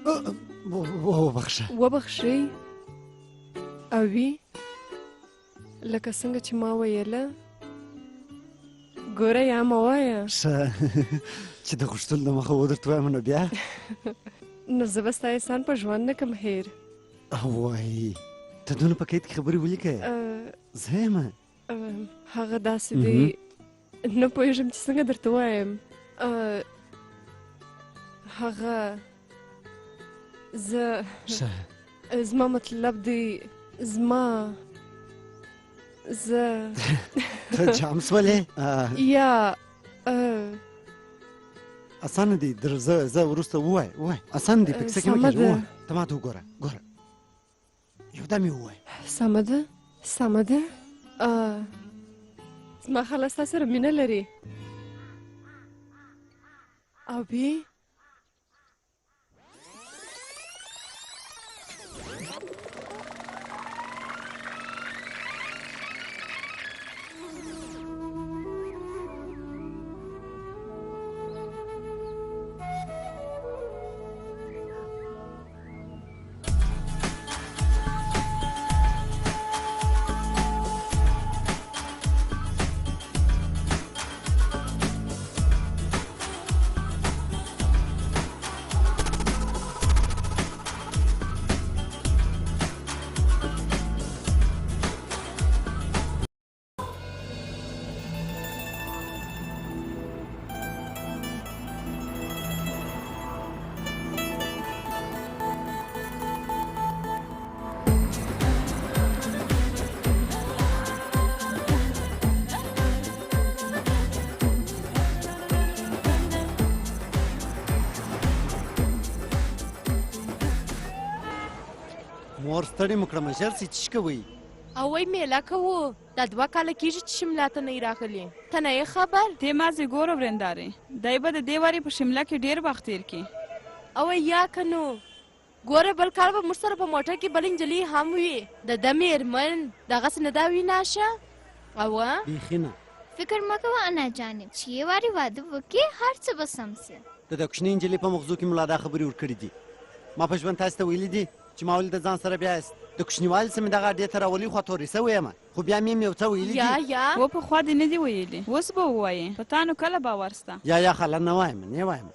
وبخښه وبخښئ اوي لکه څنګه چې ما ویله ګوره یا مه وایه ښه چې د غوښتلو د مخه ودرته وایم نو بیا نو زه به ستا احسان په ژوند نه کړم هیر وایي ته دونه په قید کې خبرې ولیکه زه یم هغه داسې دی نه پوهېږم چې څنګه درته ووایم هغه زه زما مطلب دی زه ته جام سولې یا اسانه دی زه وروسته ووایه اسانه دی په کیسه کې مه کېږه ووایه ته ما ته وګوره یو دم یې ووایه سمه ده زما خاله ستا سره مینه لري او بی مور ستړې مو کړمه ژر سې څه کوئ اوی میله کوو دا 2 کاله کېږي چې شمله ته نه یې راغلي ته نه یې خبر ته مازې ګوره ورندارې دی به د دې وارې په شمله کې ډېر وخت تېر کړي اوی یا که نو ګوره بل کال به موږ سره په موټر کې بل نجلۍ هم وي د ده مېرمن دغسې نه دا وي ناشه اوه بیخي نه فکر مه کوه انا جانب چې یې وارې واده وکړي هر څه به سم سي د کوچنۍ نجلۍ په مغزو کې ملا دا خبرې ورکړي دي ما په ژوند تاسو ته ویلي دي چې ما ولې د ځان سره بیایست د کوچنیوالي څه مې دغه اډې ته راولي خوا تورې سوې یم خو بیا مې یو څه ویلي دي یا و پخوا دې نه دي ویلي اوس به ووایې په تا نو کله باور سته یا خاله نه وایم نه وایم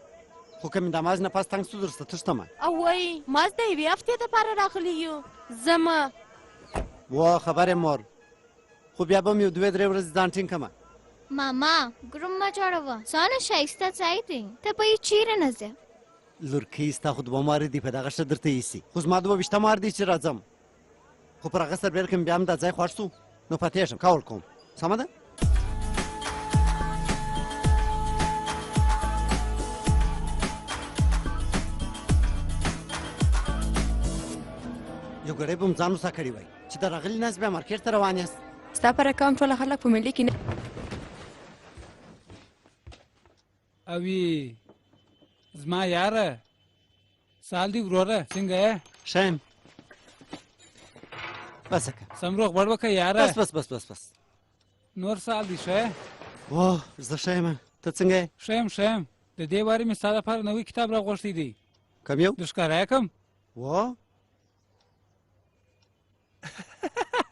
خو که مې د ماز نه پاس تنګ سو درسته تښتمه اوی ماز د یوې هفتې دپاره راغلی یو ځمه و خبرې مور خو بیا به مې یو 2-3 ورځې ځان ټینګ کړمه ماما ګروم مه جوړوه ځانه ښایسته ځای دی ته به یې چیرې نه ځې لورکۍ ستا خو 2 مارې دي په دغه ښه درته ایسي خو زما 22 مار دی چې راځم خو پر هغه سربېر کې مې بیا هم دا ځای خوښ سو نو پاتېږم کول کوم سمه ده یو ګړی به م ځان وسه کړی وای چې د راغلي ناست بیا مارکېټ ته روان یاست ستا په رقم ټوله خلک په ملي کې نه اوی زما یاره سال دی وروره څنګه یې ښه یم بسه که سم روغ بړ وکړه یاره بس نور سال دی ښه واه زه ښه یم ته څنګه یې ښه یم د دې وارې مې ستا لپاره نوی کتاب راغوښتی دی کوم یو در ښکاره یې کړم واه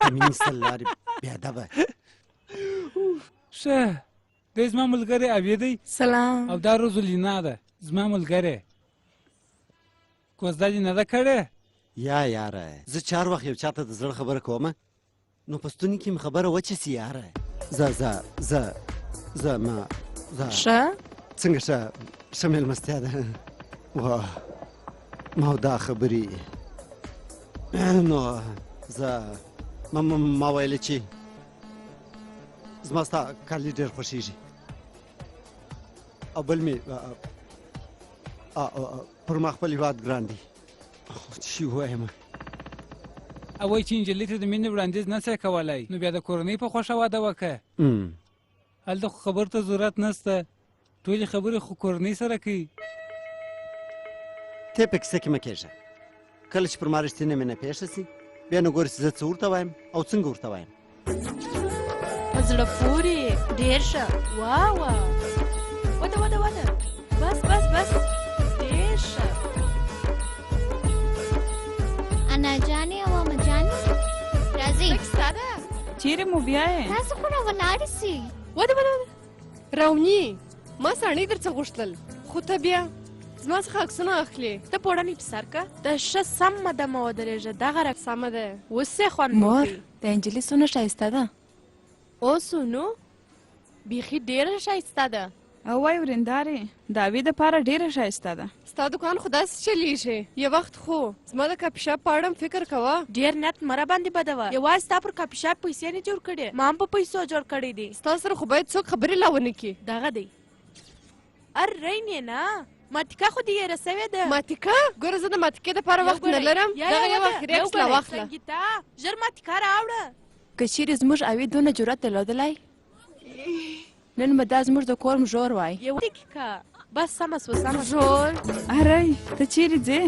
د مینې سلارې بېادبه ښه دی زما ملګری اوی دی سلام او دا روزلینا ده زما ملګری کوزده دې نه ده کړې یا یاره زه چار وخت یو چاته د زړه خبره کومه نو په ستوني کې مې خبره وچه سي یاره زه ښه څنګه ښه مېلمستیا ده واه ما دا خبرې نو زه ما ویلې چې زما ستا کالي ډېر خوښېږي او بل مې پر ما خپل هېواد ګران دی چې ووایم او وایي چې نجلۍ ته د مینې وړاندیز نه شی کولی نو بیا د کورنۍ په خوښه واده وکړه هلته خو خبرو ته ضرورت نشته ټولې خبرې خو کورنۍ سره کوي ته په کیسه کې مه کېږه کله چې پر ما رښتینې مینه پېښه سي بیا نو ګورې چې زه څه ورته وایم او څنګه ورته وایم په زړه پورې ډېر ښه واه وده بس ډېر ښه انا جانې او اما جانې راځي ستا ده چیرې مو بیایې؟ تاسو خو را ولاړې سئ. وده راونی ما ساړني درڅه غوښتل خو ته بیا زما څخه عکسونه اخلي. ته پوړنې په سر که د ښه سمه دمه ودرېږه دغه رقم سمه ده. اوس یې خوند مور وکړي. د انجلي څونه ښایسته ده. اوس نو بیخي ډېره ښایسته ده. او وای ورېندارې د اوې دپاره ډېره ښایسته ده. ستا دکان خو داسې چلیږي. یو وخت خو زما د کاپي شاپ په اړه فکر کوه. ډېر نیت مه راباندې بدوه. یوازې ستا پر کاپي شاپ پیسې نه جوړ کړې ما هم په پیسو جوړ کړی دي. ستا سره خو باید څوک خبرې لا ونه کړي. دغه دی رینې نه ماتیکه خو دې یې رسوې ده. ماتیکه ګوره زه د ماتیکې دپاره وخت نه لرم. دغه یو اخري عکس لا واخله. سنګیتا ژر ماتیکه راوړه. که چیرې زموږ اوې دونه جرأت درلودلی نن به دا زموږ د کور مژور وای. یو دقیقه بس سمه سوه سمه ژور ارای ته چیرې ځې؟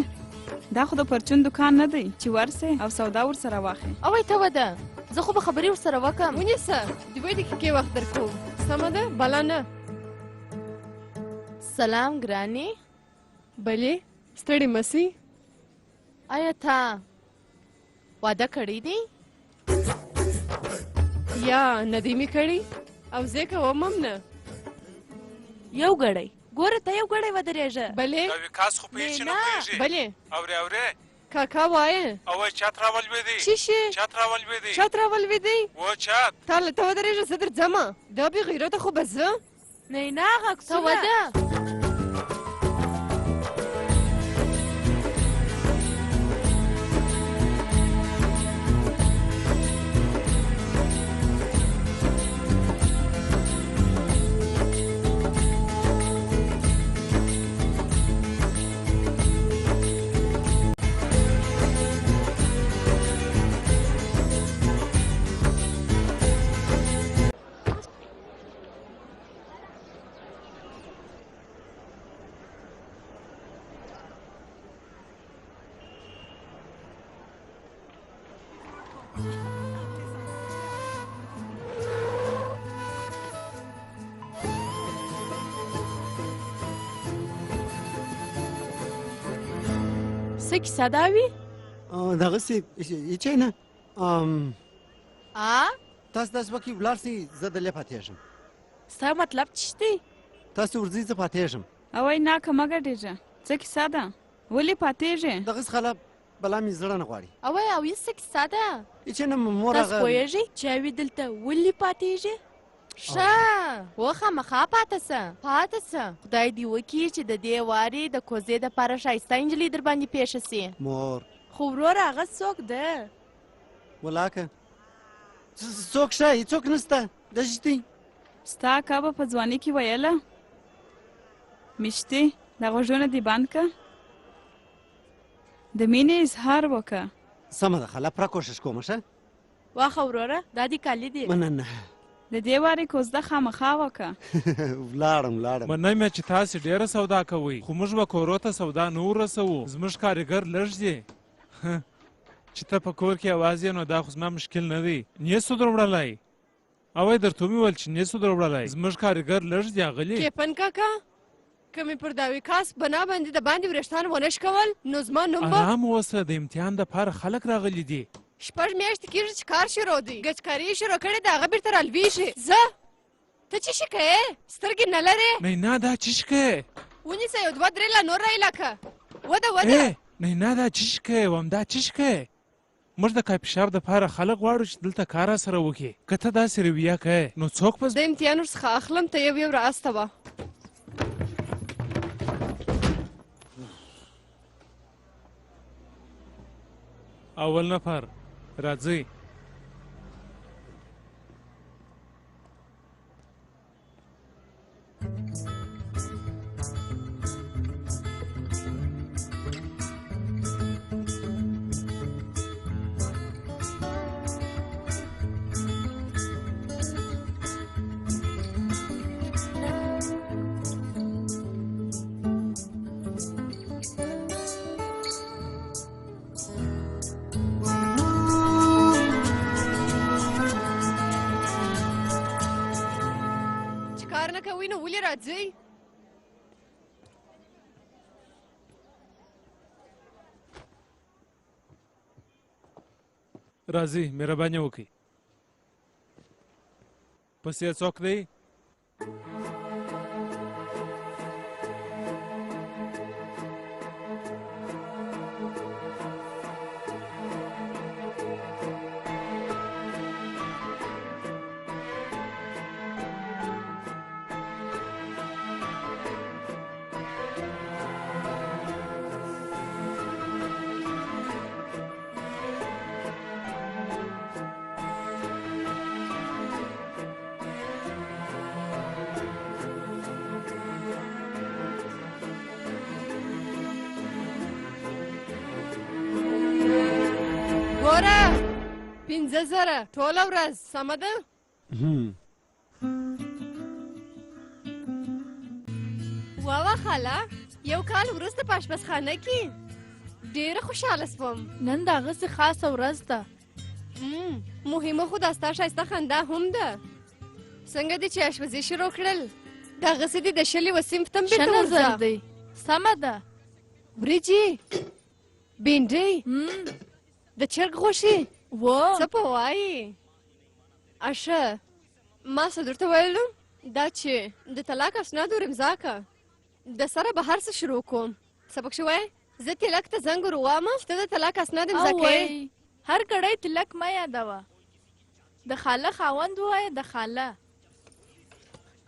دا خو د پرچون دکان نه دی چې ورسې او سودا ورسره واخلې. اوی ته وده زه خو به خبرې ورسره وکړم. ونیسه دوې دقیقې وخت درکوم. سمه ده بلا نه. سلام ګرانې. بلې ستړې مه سئ. آیا تا واده کړی دی؟ یا نه دی مې کړی او زه کوم هم نه. یو ګړی ګوره ته یو ګړی ودرېږه. بلې دا وکاس خو پیښې نه پوهېږي. بلې اورې کاکا وایه او چت راولوېدی. چی شي چت راولوېدی. چت راولوېدی. و چت تا له ته ودرېږه زه درځمه. دا بې غیرته خو به زه نه هغه عکسونه. ته وده څه کیسه دا وي؟ دغسې هیڅ نه. تاسو داسې وکړئ ولاړ سئ زه دلې پاتېږم. ستا مطلب څه دی؟ تاسو ورځئ زه پاتېږم. اوی ناکه مه ګډېږه. څه کیسه ده؟ ولې پاتېږې؟ دغسې خلا بلا مې زړه نه غواړي. اوی او یې څه کیسه ده؟ هیڅ نه مور تاسو هغه پوهېږئ چې اوې دلته ولې پاتېږي؟ ښه وخامخا پاته شه. خدای دې وکړي چې د دې وارې د کوزې دپاره ښایسته نجلۍ در باندې پیښه سي. مور خو وروره هغه څوک ده؟ ولاکه څوک شته څوک نشته. دا شتي ستا اکا به په ځواني کې ویله میشتې دا غوږونه دې بند که د مینې اظهار وکړه. سمه ده خلا پوره کوشش کوم. ښه واخه وروره دا دې کالي دي. مننه. د دې وارې کوزده خامخا وکړه. ولاړم مننه مې چې تاسې ډېره سودا کوئ خو موږ به کورو ته سودا نه ورسوو. زموږ کارګر لږ دی. چې ته په کور کې یوازې یې نو دا خو زما مشکل نه دی. نه سو دروړلی. اوی درته مې ویل چې نه سو دروړلی. زموږ کارګر لږ دی اغلي. کیپن کاکا که مې پر داوی کاس بنا باندې د باندې وریښتان ونه شکول نو زما نوم به ارام اوسه د امتحان دپاره خلک راغلي دي. 6 میاشتې کېږي چې کار شروع دی. ګچکاري یې شروع کړې ده هغه بېرته رالویږي. زه ته څه شي کوې؟ سترګې نه لرې؟ نه دا چی شي کوې؟ ونیسه یو 2 3 لا نور رایلاکه. وده نه دا چی شي کوې؟ وامدا چی شي کوې؟ موږ د کاپي شاپ دپاره خلک غواړو چې دلته کار راسره وکړي. که ته داسې رویه کوې نو څوک به د امتحان ورڅخه اخلم ته یو رااستوه. اول نفر راځئ. راځئ. راځي مهرباني وکړئ پسې څوک دی ګوره 15,000 ټوله ورځ سمه ده واوه خاله یو کال وروسته په اشپزخانه کې ډېره خوشحاله سوم نن د هغسې خاصه ورځ ده مهمه خو دا ستا ښایسته خندا هم ده څنګه دې چې اشپزي شروع کړل دغسې دې د شلي و صنف ته هم ښه بېرته نظر ورځه دی سمه ده وریجې بېنډۍ د چرګ غوښې و څه په وایي اشه ما څه درته ویلم دا چې د طلاق اسناد ور امضا که د سره به هر څه شروع کوم سبق شوی زه تلک ته زنګ ور ووامه چې ته د طلاق اسناد امضا کوې هر ګړی تلک مه یادوه د خاله خاوند ووایه د خاله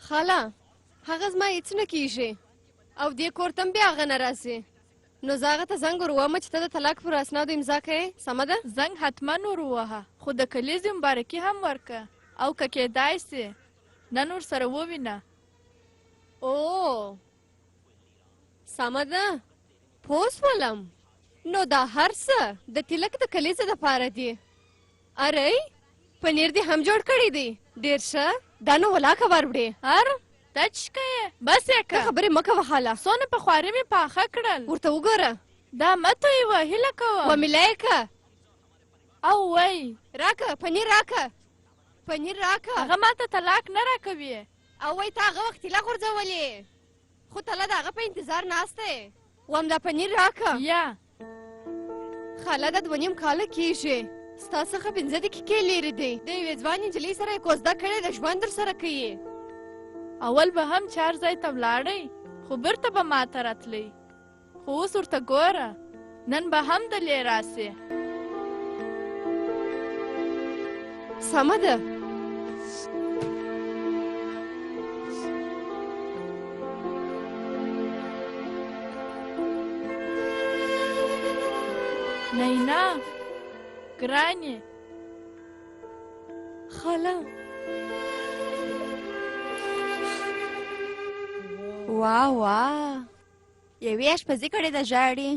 خاله هغه زما هېڅ نه کېږي او دې کور ته هم بیا هغه نه راځي نو زه هغه ته زنګ ور ووامه چې ته د طلاق پر اسنادو امضا کوې سمه ده زنګ حتما ور ووهه خو د کلیزې مبارکي هم ورکه او که کېدای سي نن ورسره ووینه او سمه ده پوه شولم نو دا هر څه د تلک د کلیزې دپاره دي ارئ پنیر دې هم جوړ کړی دی ډېر ښه دا نو ولاکه ور وړې هر دا چې کوې بس یې ته که خبرې مه کوه خاله څونه په خواري مې پاخه کړل ورته وګوره دا مه تویوه هیله کوم ومیله یې که او وی راکه پنیر راکه پنیر راکه هغه ماته طلاق نه راکوي او وایي ته هغه وخت طلاق غورځولې خو تله د هغه په انتظار ناست دی وام دا پنیر راکه یا خاله دا 2.5 کاله کېږي ستا څخه 15 دقیقې لرې دی د یوې ځوان نجلۍ سره یې کوزده کړې د ژوند در سره کوي اول به هم چار ځای ته ولاړی خو بیرته به ماته راتلی خو اوس ورته ګوره نن به هم دلې راسې سمه ده نینا ګرانې خاله واه واه یوې اشپزي کړې ده ژاړي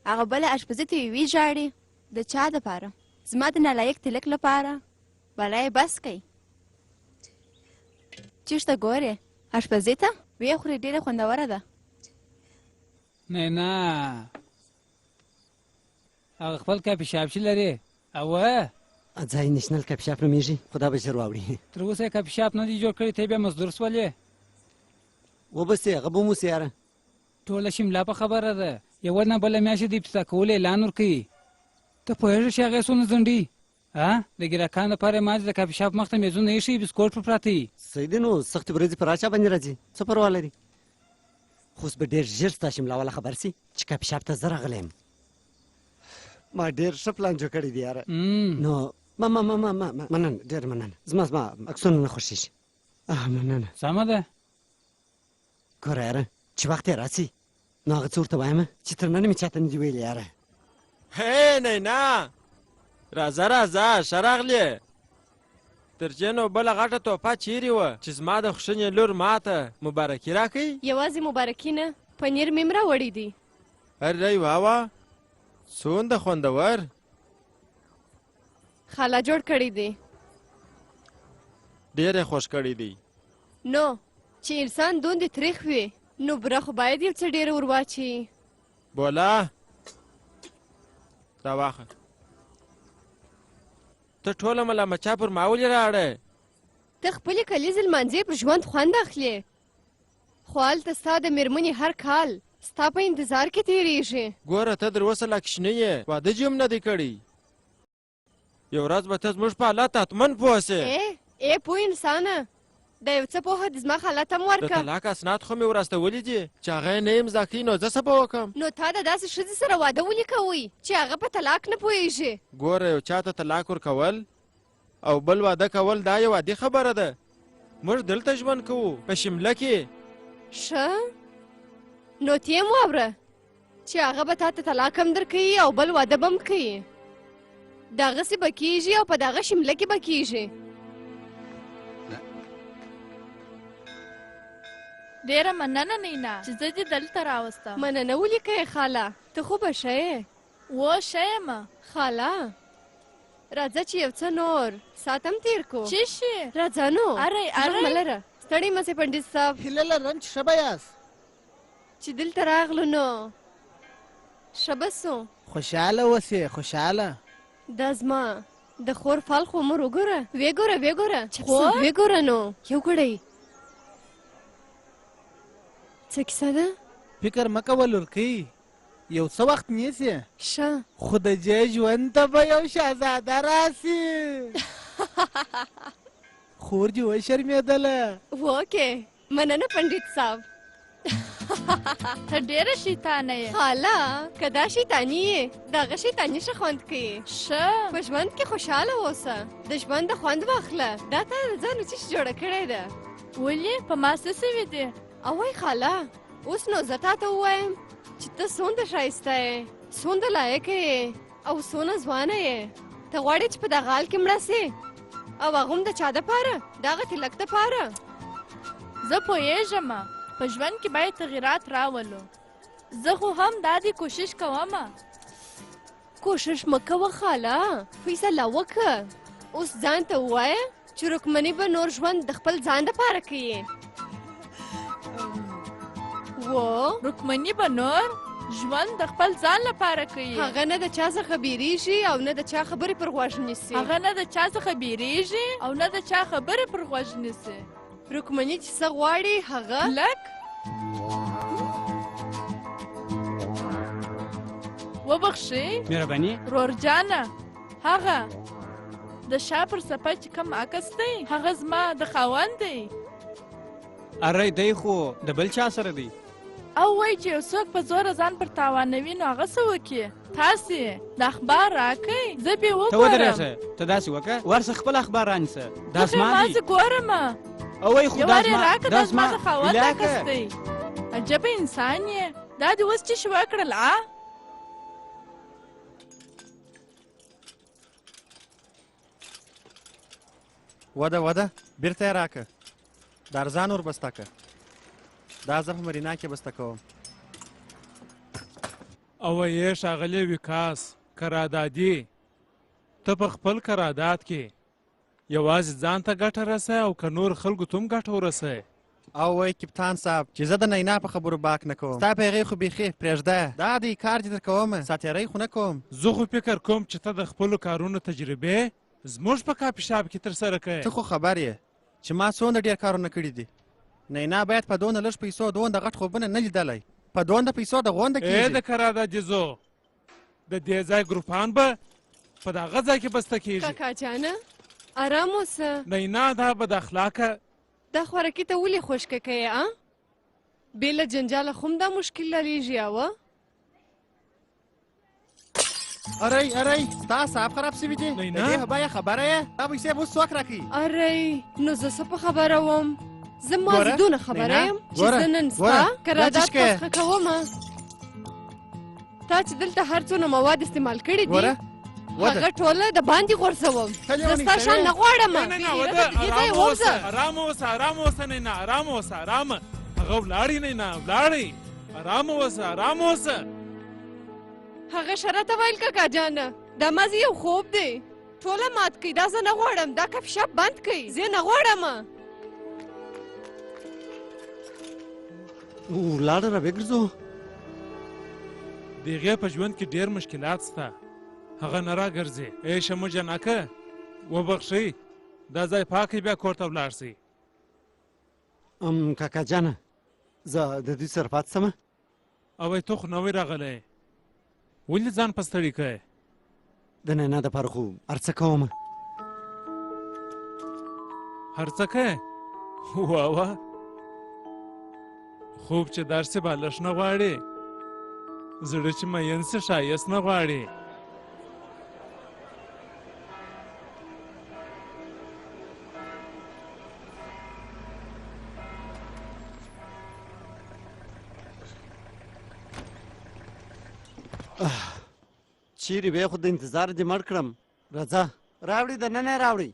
هغه بله اشپزي ته یوې ژاړي د چا دپاره زما د نالایق تلک لپاره بلا یې بس کوي چېرته ګورې اشپزي ته ویې خورې ډېره خوندوره ده نه هغه خپل کافي شاپ چې لري اوه ځای نېشنل کافي شاپ نومېږي خو دا به ژر واوړي تر اوسه یې کافي شاپ نه دی جوړ کړی ته یې بیا مزدور سولې وبسې هغه به موسې یاره ټوله شمله په خبره ده یوه نه بله میاشت د ابتدا کولو اعلان ورکوي ته پوهېږې چې هغې څونه ځنډي د ګراکانو دپاره یې ما د کافي شاپ مخ ته میزونه ایښي بسکوټ په پراته وي صحیح دی نو سختې ورځې پر راچا باندې راځي څه پروا لري خو اوس به ډېر ژر ستا شمله والا خبر سي چې کافي شاپ ته زه راغلی یم ما ډېر ښه پلان جوړ کړی دی یاره نو مننه ډېر مننه زما عکسونه نه خوښېږي مننه سمه ده ګوره یاره چې وخت یې راسي نو هغه څه ورته وایم چې تر ننه مې چاته نه دي ویلي یاره هی نینا راځه ښه راغلې تر دې نو بله غټه توپه چیرې وه چې زما د خوښنې لور ماته مبارکي راکوي یوازې مبارکي نه پنیر مې هم راوړی دی ارې واوه څومره خوندور خاله جوړ کړی دی ډېر یې خوښ کړی دی نو چې انسان دوندې تریخ وي نو بره خو باید یو څه ډېر ور واچي بولا راواخه ته ټوله ملامچا پر ما ولې راوړې ته خپلې کلیزې لمانځې پر ژوند خوند اخلې خو هلته ستا د مېرمنې هر کال ستا په انتظار کې تېرېږي ګوره ته در اوسه لا کوچنۍ یې واده جې هم نه دی کړی یو ورځ به ته زموږ په حالت حتمن پوه سې. ای پوه انسانه دا یو څه پوهه د زما حالت هم د ورکړه. طلاق اسناد خو مې ورستولي دي چې هغه یې نه امضا کوي نو زه څه به وکړم؟ نو تا د داسې ښځې سره واده ولې کوئ چې هغه په طلاق نه پوهېږي؟ ګوره یو چا ته طلاق ورکول او بل واده کول دا یو عادي خبره ده. موږ دلته ژوند کوو په شمله کې. ښه نو ته یې واوره چې هغه به تا ته طلاق هم درکوي او بل واده به هم کوي. دغسې به کېږي او په دغه شمله کې به کېږي. ډېره مننه نینا چې زه دې دلته راوستم. مننه ولې کوې خاله؟ ته خو به ښه یې. و ښه یم خاله راځه چې یو څه نور ساعت هم تېر کړو. څه شي؟ راځه نو ارئ غږ مه لره. ستړی مه سې پنډت صاحب. هیله لرم چې ښه به یاست. چې دلته راغلو نو ښه به سو. خوشحاله اوسې خوشحاله. دا زما د خور فال خو عمر وګوره. ویې ګوره ویې ګوره ویې ګوره نو یو ګړی څه کیسه ده؟ فکر مه کوه لورکۍ یو څه وخت نیسي ښه خو د جې ژوند ته به یو شهزاده راسي. خور دې وشرمېدله. اوکې مننه پنډت صاحب. ته ډېره شیطانه یې. خاله که دا شیطاني یې دغه شیطاني ښه خوند کوي. ښه په ژوند کې خوشحاله اوسه. د ژوند د خوند واخله. دا تا د ځان څه جوړه کړې ده. ولې په ما څه سوي دي؟ اوی خاله اوس نو زه تا ته ووایم چې ته څومره ښایسته یې څومره لایقه یې او څومره ځوانه یې. ته غواړې چې په دغه حال کې مړه سې او هغه هم د چا دپاره؟ دغه تلک دپاره. زه پوهېږم په ژوند کې باید تغیرات راولو. زه خو هم دا دې کوشش کوم. کوشش مه کوه خاله فیصله وکړه. اوس ځان ته ووایه چې رکمني به نور ژوند د خپل ځان دپاره کوي. رکمني به نور ژوند د خپل ځان لپاره کوي. هغه نه د چا څخه بیریږي او نه د چا خبرې پر غوږ نیسي. هغه نه د چا څخه بیریږي او نه د چا خبرې پر غوږ نیسي. رکمني چې څه غواړي هغه لک وبخښئ مهرباني رورجانه هغه د شا پر څپه چې کوم عکس دی هغه زما د خاوند دی. اره دی خو د بل چا سره دی. او وایي چې یو څوک په زوره ځان پر تاوانوي نو هغه څه وکړي؟ تاسې د اخبار راکئ زه بې وګورم. ته ودرېږه ته داسې وکړه ورڅه خپل اخبار رانیسه. دا زما دی. زه ګورم. اوی خو دا زما د خاوند عکس دی. عجبه انسان یې. دا دې اوس څه شي وکړل وده بیرته یې راکړه. د ارزان ور بسته که. دا زه په مرینا کې بسته کوم. اوه یې ښاغلی ویکاس قراردادي ته په خپل قرارداد کې یوازې ځان ته ګټه رسوې او که نور خلکو ته هم ګټه ورسوې. او وای کپتان صاحب چې زه د نینا په خبرو باک نه کوم. ستا په هغې خو بیخي پرېږده. دا دی کار دې در کومه ساتیرۍ خو نه کوم. زه خو فکر کوم چې ته د خپلو کارونو تجربې زموږ په کافي شاپ کې ترسره کوې. ته خو خبر یې چې ما څومره ډېر کارونه کړي دي. نینا باید په دونه لږ پیسو دونه غټ خوبونه نه لیدلی. په دونه پیسو د غونډه کېږي. د قراردادي زو د دې ځای ګروپان به په دغه ځای کې بسته کېږي. کاکا جانه ارام اوسه. نینا دا بد اخلاقه دا خوراکي ته ولې خوشکه کوې بې له جنجاله خو هم دا مشکل لرېږي اوه. ارئ ستا صاحب خراب سوي دي. د دې بیه خبره یې دا پیسې به اوس څوک راکوي؟ ارئ نو زه څه په خبره وم؟ زه مازدونه خبره یم چې زه نن ستا قرارداد پسخه کوم. تا چې دلته هر څونه مواد استعمال کړي دي هغه ټوله د باندې غورځوم. زه ستا شان نه غواړم. ارام اوسه ارام اوسه نینا ارام اوسه ارامه. هغه ولاړې نینا ولاړې. ارام اوسه ارام اوسه. هغه شرطه ویل کاکا جانه دا مازې یو خوب دی. ټوله مات کوي. دا زه نه غواړم. دا کف شپ بند کوي. زه نه غواړم. ولاړه را وګرځو. د هغې په ژوند کې ډېر مشکلات شته. هغه نه راګرځي. ای شمو جناکه وبخښئ دا ځای پاک بیا کور ته ولاړ شئ. کاکا جانه زه د دوی سره پاتې شمه. اوی ته خو نوی راغلی ولې ځان په ستړي کوې؟ د نینا دپاره خو هر څه کومه. هر څه کوې؟ واه خوب چې درسې بالښت نه غواړي، زړه چې مین سي ښایست نه غواړي. چیرې وې خو د انتظار دې مړ کړم. راځه راوړي دننه راوړي.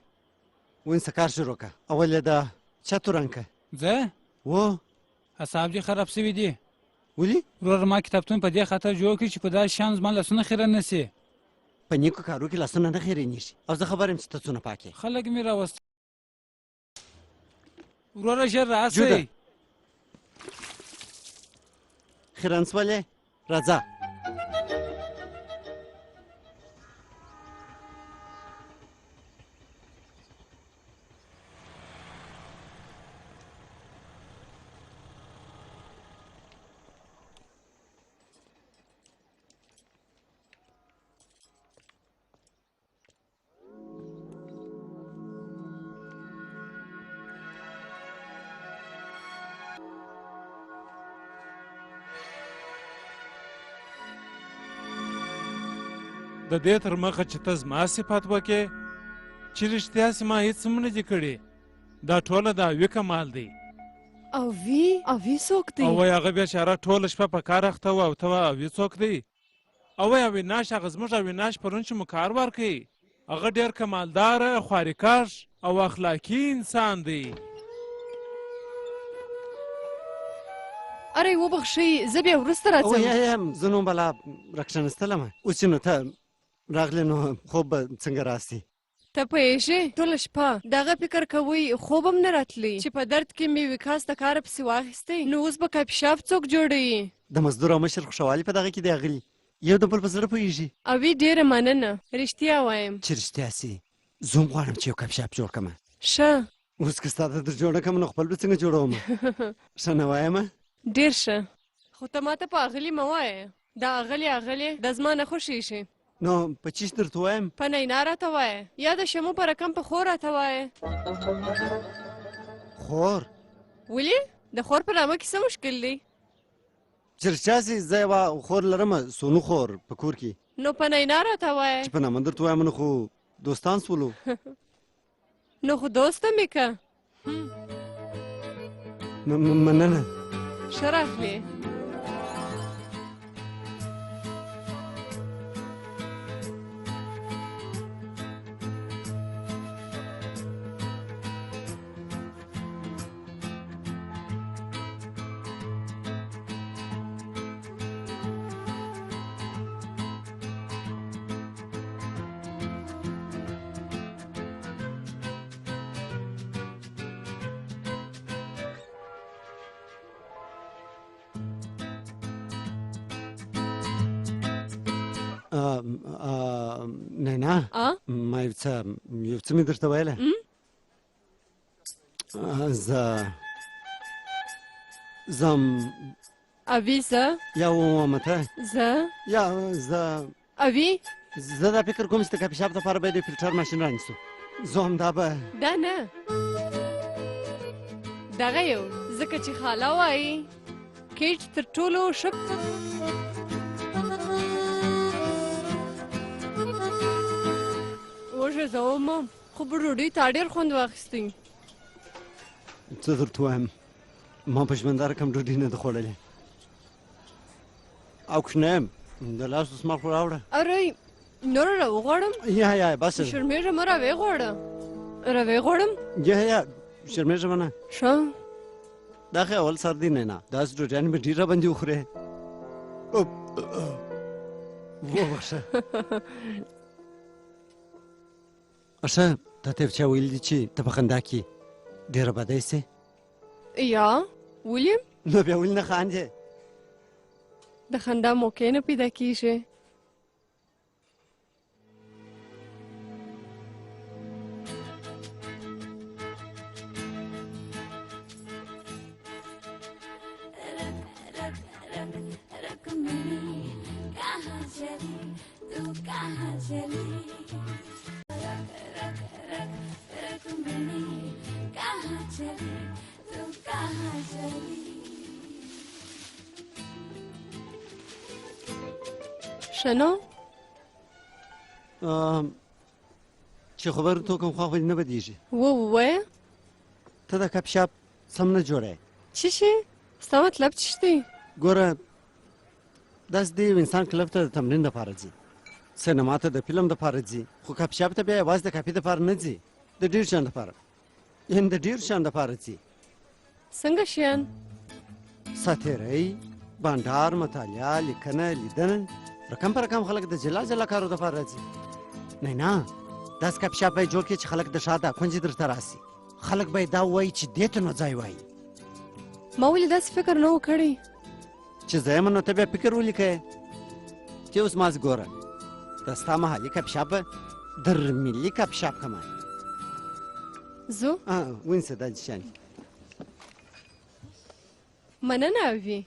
ونیسه کار شروع که. اول یې د چتو رنګ که. زه و اعصاب دې خراب سوي دي. ولې؟ وروره ما کتابتون په دې خاطر جوړ کړي چې په داسې شیانو زما لاسونه خیره نه سي. په نیکو کارو کې لاسونه نه خیرېږي او زه خبر یم چې ته څونه پاک یې. خلک مې راوست. وروره ژر راسئ. جوده خیرنسولې راځه. د دې تر مخه چې ته زما صفت وکې چې رښتیا سي ما هېڅ هم نه دي کړي. دا ټوله د اوي کمال دی. اوي څوک دی؟ او هغه بېچاره ټوله شپه په کار اخته و او ته اوي څوک دی؟ او اویناش هغه زموږ اویناش پرون چې مو کار ورکوي هغه ډېر کمالداره خوارکاش او اخلاقي انسان دی. اره وبخښئ زه بیا وروسته راځم. یم زه نو بلا راکښېنستلمه. اوس چې نو ته راغلې نو خوب به څنګه راسي؟ ته پوهېږې ټوله شپه د هغه فکر کوئ خوب هم نه راتلی چې په درد کې مې وکاس د کاره پسې واخیستی نو اوس به کاپشاپ څوک جوړوي؟ د مزدور او مشر خوشحالي په دغه کې دی اغلي. یو د بل په زړه پوهېږي. اوي ډېره مننه رښتیا وایم. چې رښتیا سي زه هم غواړم چې یو کاپشاپ جوړ کړمه. ښه اوس که ستا ته در جوړه کړم نو خپل به څنګه جوړومه؟ ښه نه وایمه؟ ډېر ښه خو ته ماته په اغلي مه وایه. دا اغلې دا زما نه خوښېږي. نو په چیش درته وایم؟ په نینا راته وایه یا د شمو په رقم په خور راته وایه. خور؟ ولې؟ د خور په نامه کې څه مشکل دی؟ چې رښتیا سي زه یوه خور لرمه سونو خور په کور کې. نو په نینا راته وایه. چې په نامه درته وایم نو خو دوستان سولو. نو خو دوسته مې که. مننه. ښه راغلې. نینا ما یو څه مې درته ویله. زم اوي زه یا ووایم ته زه یا زه اوي زه دا فکر کوم چې د کاپشاپ دپاره باید د فلټر ماشین رانیسو. زه همدا به دا نه دغه یو ځکه چې خاله وایي کیچ تر ټولو ښه وژه زه ومه خو په ډوډۍ تا ډېر خوند واخیستی. څه درته وایم ما په ژونداره کم ډوډۍ نه ده خوړلې او کوشنه یم د لاس دسمال خو راوړه. اره نوره راوغواړم؟ یا بس شرمېږه مه راوې غواړه. راوې غواړم؟ یا شرمېږه مه نه. ښه دا خو اول سر دی نه داسې ډوډیانې به ډېر راباندې وخورې. وبخښه. ښه تا ته یو چا ویلي دي چې ته په خندا کې ډېره بدی سې؟ یا ولې؟ نو بیا ولې نه خاندې؟ د خندا موقع نه پیدا کېږي. कहाँ चली तू कहाँ चली شنو؟ چې خبر ته کوم خو نه بدیږي ووایه ته د کپ شاپ سم نه جوړه څه شي؟ ستا مطلب څه دی؟ ګوره داس دی انسان کلب ته د تمرین لپاره ځي سینما ته د فلم لپاره ځي خو کپ شاپ ته بیا یوازې د کاپي لپاره نه ځي د ډېر شیان لپاره یعنې د ډېر شیان لپاره ځي څنګه شیان؟ ساتیرۍ بانډار مطالعه لیکنه لیدنه رقم پر رقم خلک د جلا جلا کارو لپاره راځي نه داس کپ شاپ به جوړ کړي چې خلک د شاته کونجي درته راسي خلک به دا وایي چې دې ته نو ځای وایي ما ولې داسې فکر نه و کړی چې زه یم نو ته بیا فکر ولیکې چې اوس ما ګوره دا ستا محلي کپ شاپ در ملي کپ شاپ کما زو ونیسه دا شیان مننه اوي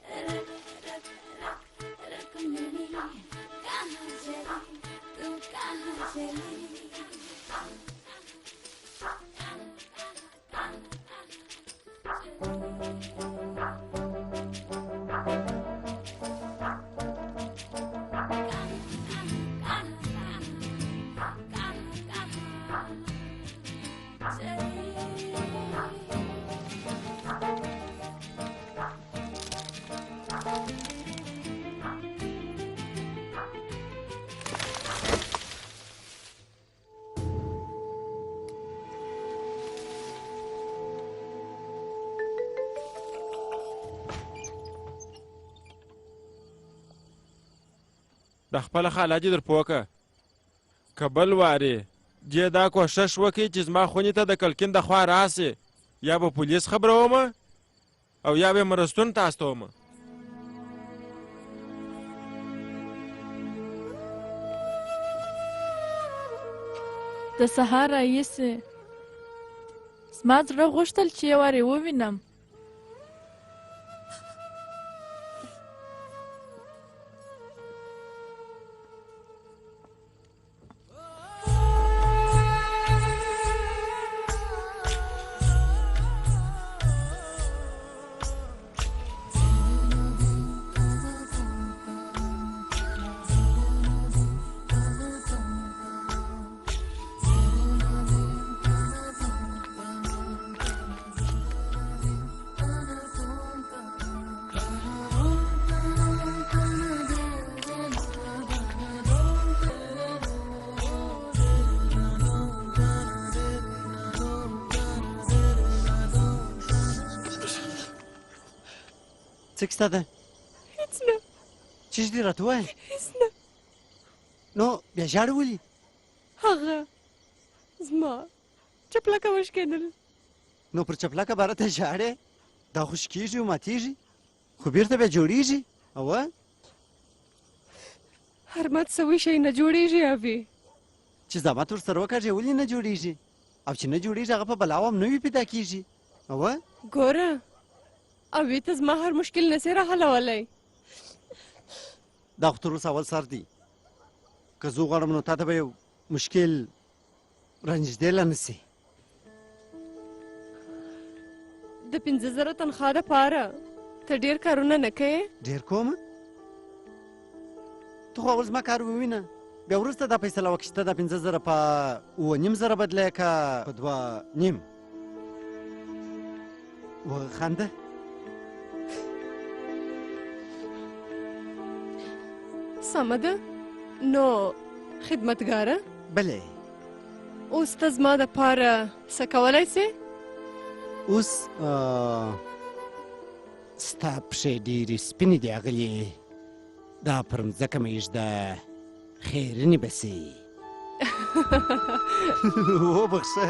د خپله خاله دې در پوه که که بل وارې دې دا کوښښ وکړي چې زما خونې ته د کلکین د خوا راسې یا به پولیس خبرومه او یا به یې مرستون ته استومه د سهار راهیسې زما زړه غوښتل چې یو وارې ووینم څه کیسه ده هیڅ نه څه دې راته ووایه هیڅ نه نو بیا ژاړې ولې هغه زما چپلکه وشکېدل نو پر چپلکه باره ته ژاړې دا خو شکېږي او ماتېږي خو بېرته بیا جوړېږي اوه هر مات سوي شی نه جوړېږي اوي چې زحمت ورسره وکړې ولې نه جوړېږي او چې نه جوړېږي هغه په بلاو هم نوي پیدا کېږي اوه ګوره اوي ته زما هر مشکل نسې راحلولی دا خو تر اوسه اول سر دی که زه وغواړم نو تا ته به یو مشکل رنجېدلی نه سي د 50,000 تنخوا دپاره ته ډېر کارونه نه کوې ډېر کومه ته خو اول زما کار ووینه بیا وروسته دا فیصله وکړه چې ته دا 50,000 په 9,500 بدله که په 2,5 وخانده سمه ده نو خدمتګاره بلې اوس ته زما دپاره څه کولی سې اوس ستا پښې ډېرې سپینې دي اغلې دا پر مځکه مه ایږده خیرنې به سي وبخښه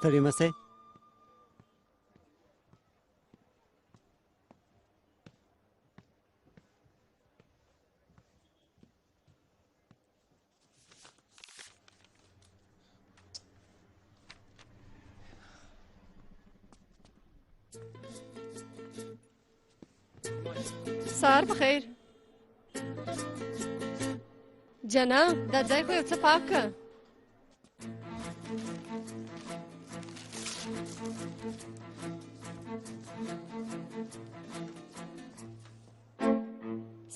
ستړي مه سئ. سهار په خیر. جنا دا ځای خو یو څه پاک که.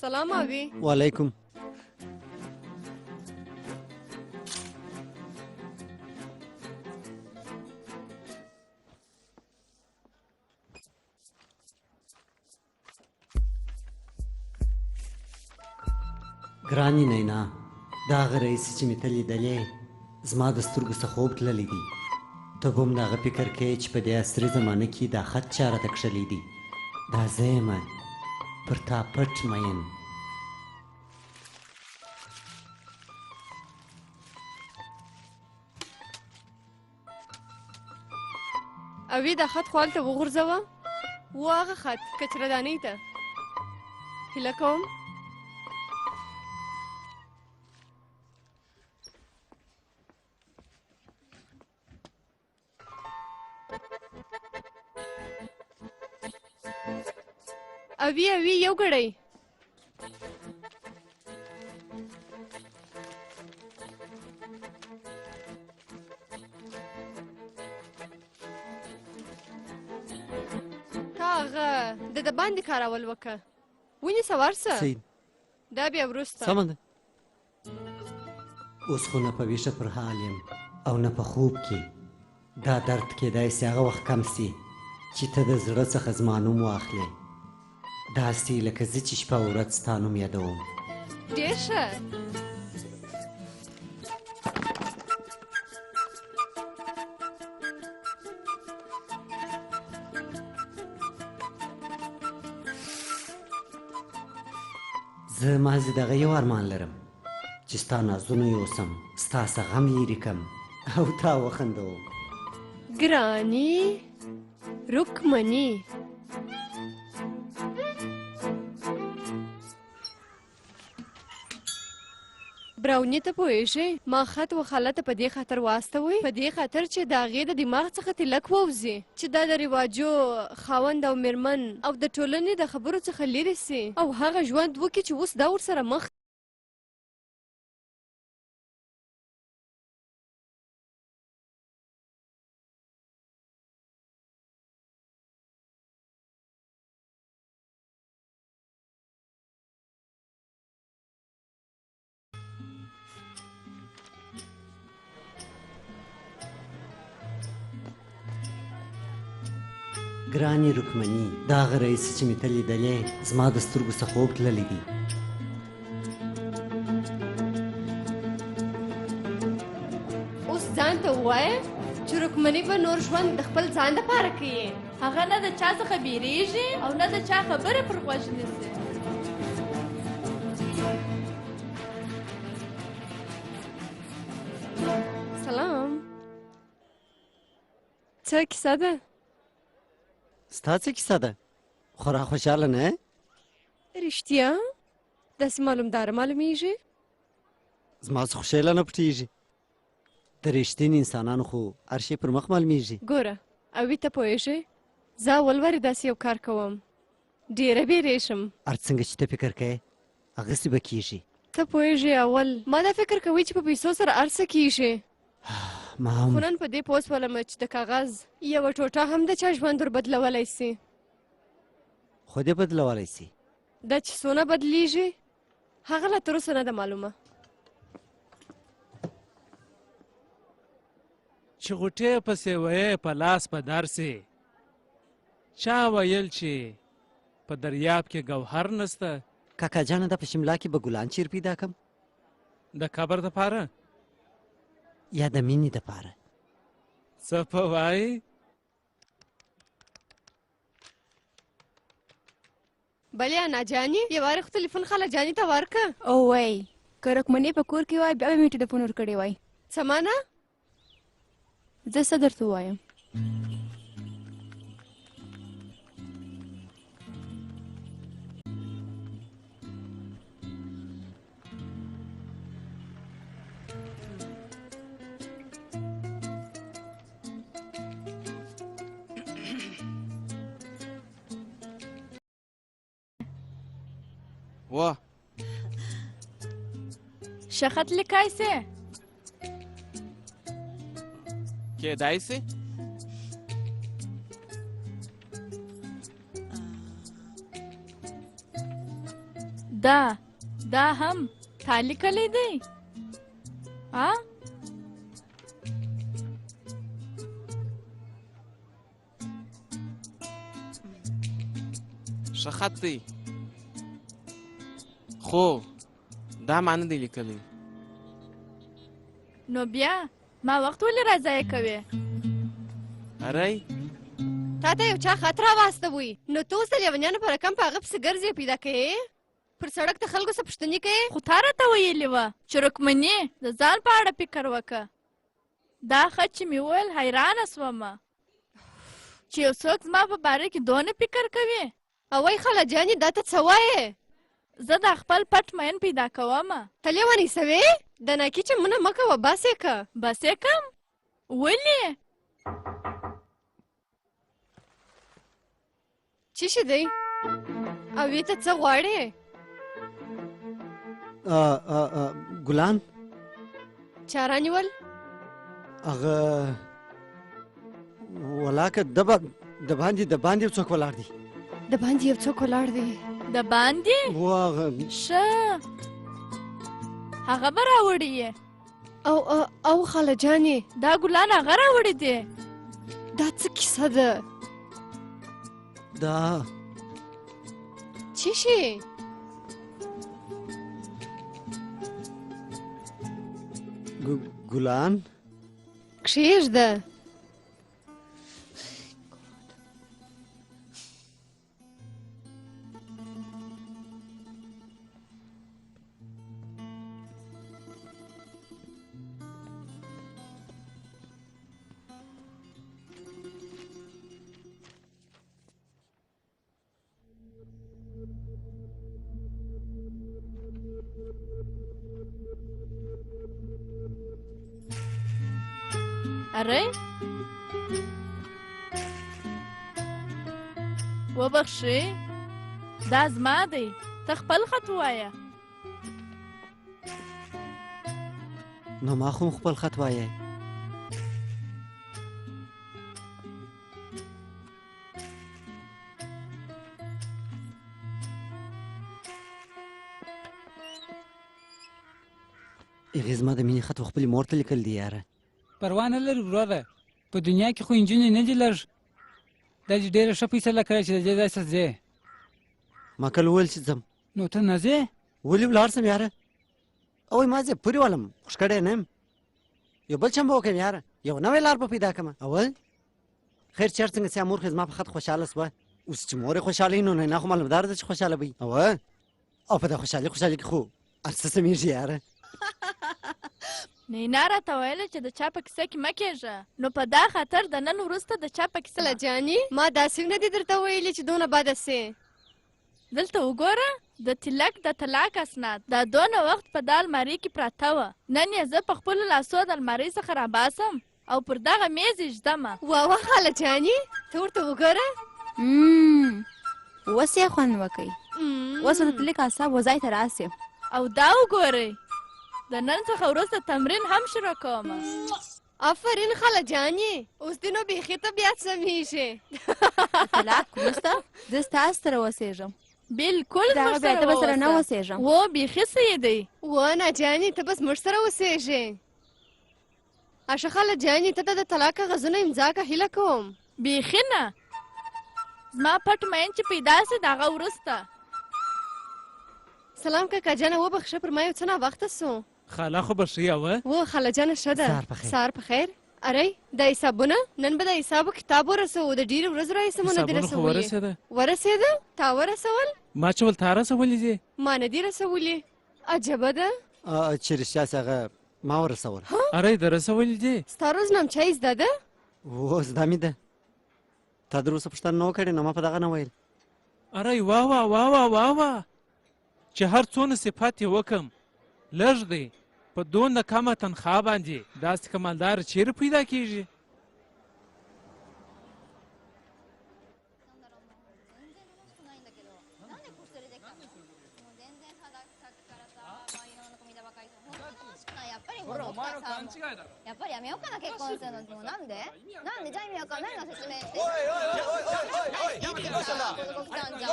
سلام اوی. وعلیکم. ګرانې نینا، دا هغه رئیسي چې مې تل لیدلې زما د سترګو څخه خوب تللی دي. ته به هم د هغه فکر کوې چې په دې عصري زمانه کې دا خط چا راته کښلی دي. دا زه یمه پر تا پټ مین. اوی دا خط خو هلته وغورځوه. و هغه خط کچرهدانۍ ته. هیله کوم اوی یو ګړی. تا هغه د باندې کارول وکړه. ونیسه ورسه. صحیح. دا بیا وروسته. سمه ده. اوس خو نه په ویښه پر حال یم او نه په خوب کې. دا درد کیدای سي هغه وخت کم سي چې ته د زړه څخه زما نوم واخلې. داسې لکه زه چې شپه او ورځ ستا نوم یادوم. ډېر ښه. زه مازې دغه یو ارمان لرم چې ستا نازونه یوسم، ستا څه غم لرې کم او تا وخندوم. ګراني رکمني. براوني ته پوهېږې ما خط و خالته په دې خاطر واستوئ، په دې خاطر چې د هغې د دماغ څخه تلک ووځي چې دا د رواجو خاوند او میرمن او د ټولنې د خبرو څخه لرې سي او هغه ژوند وکړي چې اوس دا ورسره مخ. ګرانې رکمني، دا هغه رئیسي چې مې تل لیدلې زما د سترګو څخه خوب تللی دي. اوس ځان ته ووایه چې رکمني به نور ژوند د خپل ځان دپاره کوي. هغه نه د چا څخه بیریږي او نه د چا خبرې پر غوږ نیسي. سلام. څه کیسه ده؟ ستا څه کیسه ده؟ خورا خوشحاله نه؟ رښتیا؟ داسې معلومداره معلومیږي؟ زما څه خوشحاله نه پټېږي. د رښتینې انسانانو خو هر شی پر مخ معلومیږي. ګوره اوی ته پوهېږې زه اول وارې داسې یو کار کوم. ډېره بیریږم. هر څنګه چې ته فکر کوې هغسې به کېږي. ته پوهېږې اول ما دا فکر کوي چې په پیسو سره هر څه کېږي. ما هم خو نن په دې پوه شولم چې د کاغذ یوه ټوټه هم د چا ژوند ور بدلولی سي. خو دې بدلولی سي. دا چې څونه بدلیږي هغه لا تر اوسه نه ده معلومه. چې غوټې پسې ویې په لاس په درسې. چا ویل چې په دریاب کې ګوهر نسته. کاکا جانه دا په شملا کې به ګلان چیر پیدا کم؟ د قبر دپاره یا د مینې دپاره؟ څه په وایي؟ بلې انا جانې یو وارې خو تلیفون خاله جانې ته ورکه. او وای که رکمنې په کور کې وای بیا به مې ټلیفون ورکړی وای. څه معنا؟ زه څه درته ووایم؟ وا ښه خط لیکای سې؟ کېدای سي. دا هم تا لیکلی دی؟ ښه خط دی خو دا ما نه دی لیکلی. نو بیا ما وخت ولې راضایع کوې؟ اری تا ته یو چا خط راواستوي نو ته اوس د لیونیانو په رقم په هغه پسې ګرځې پیدا کوې پر سړک د خلکو څه پوښتنې کوې. خو تا راته ویلې وه چې رکمنې د ځان په اړه فکر وکړه. دا خط چې مې وویل حیرانه سومه چې یو څوک زما په باره کې دونه فکر کوي. اوی خاله جانې دا ته څه وایې؟ زه دا خپل پټ مین پیدا کومه. ته لیونۍ سوې؟ د ناکي چمونه مه کوه بس یې که. بس یې کم؟ ولې؟ څه شي دی؟ اوی ته څه غواړې؟ ګلان چا رانیول؟ هغه ولاکه د باندې یو څوک ولاړ دی. د باندې یو څوک ولاړ دی؟ د باندې؟ ښه هغه به راوړي یې. او خاله جانې دا ګلان هغه راوړي دی. دا څه کیسه ده؟ دا څه شي؟ ګلان کښېږده. اره وبخښئ دا زما دی. ته خپل خط ووایه. نو ما خو خپل خط وایه. هغې زما د مینې خط خپلې مور ته لیکل دی یاره. پروا نه لري وروره په دنیا کې خو نجونې نه دي لږ. دا چې ډېره ښه فیصله کړې چې د دې ځای څه ځې. ما کله وویل چې ځم. نو ته نه ځې؟ ولې ولاړ سم یاره؟ اوی ما ځې پورې والم خوش کړی نه یم. یو بل چم به وکړم یاره یو نوی لار به پیدا کړم. اول خیر چېر څنګه چې مور خو زما په خط خوشحاله سوه. اوس چې مور یې خوشحاله وي نو نه خو معلومدار ده چې خوشحاله به وي. او په دا خوشحالي کې خو هر څه سمېږي یاره. نینا راته ویله چې د چا په کیسه کې مه کېږه. نو په دا خاطر د نن وروسته د چا په کیسه. خاله جانې ما داسې نه دي درته ویلي چې دونه بده سې. دلته وګوره د تلک د طلاق اسناد دا دونه وخت په دا المارۍ کې پراته وه. نن یې زه په خپلو لاسو د المارۍ څخه راباسم او پر دغه میز یې ږدمه. واه خاله جانې ته ورته وګوره. اوس یې خوند وکئ. اوس د تلک اعصاب وځای ته راسې. او دا وګورئ د نن څخه وروسته تمرین هم شروع کوم. آفرین خاله جانې اوس دې نو بیخي طبیعت سمېږي. طلاق وروسته زه ستاسو سره اوسېږم. بالکل دغه بیا ته به سره نه اوسېږم. و بیخي څه یې دی. و نه جانې ته به زموږ سره اوسېږې. اشه خاله جانې ته د طلاق کاغذونه امضا که هیله کوم. بیخي نه زما پټ مین چې پیدا سي د هغه وروسته. سلام کاکا جانه وبخښه پر ما یو څه ناوخته سو. خاله خو به ښه وه. و خاله جانه ښه ده. سهار په خیر. اری دا حسابونه نن به د حسابو کتاب ورسوو. د ډېرې ورځو راهیسې مو نه دي رسولي. ورسېده؟ تا ورسول؟ ما چې ول تا رسولي دي؟ ما نه دي رسولي. عجبه ده چې رښتیا هغه ما ورسول ارای در رسولې دي ستا روزنامچه زده ده اوس دا مې ده تا در اوسه پوښتنه نه وکړې نو ما په دغه نه ویل ارای واه چې هر څونه صفات یې وکم لږ دی په دونه کمه تنخواه باندې داسې کمالدار چیرې پیدا کیږيやっぱりやめようかな結婚するのもうなんでじゃあ意味わかんないの説明してどうしたんだ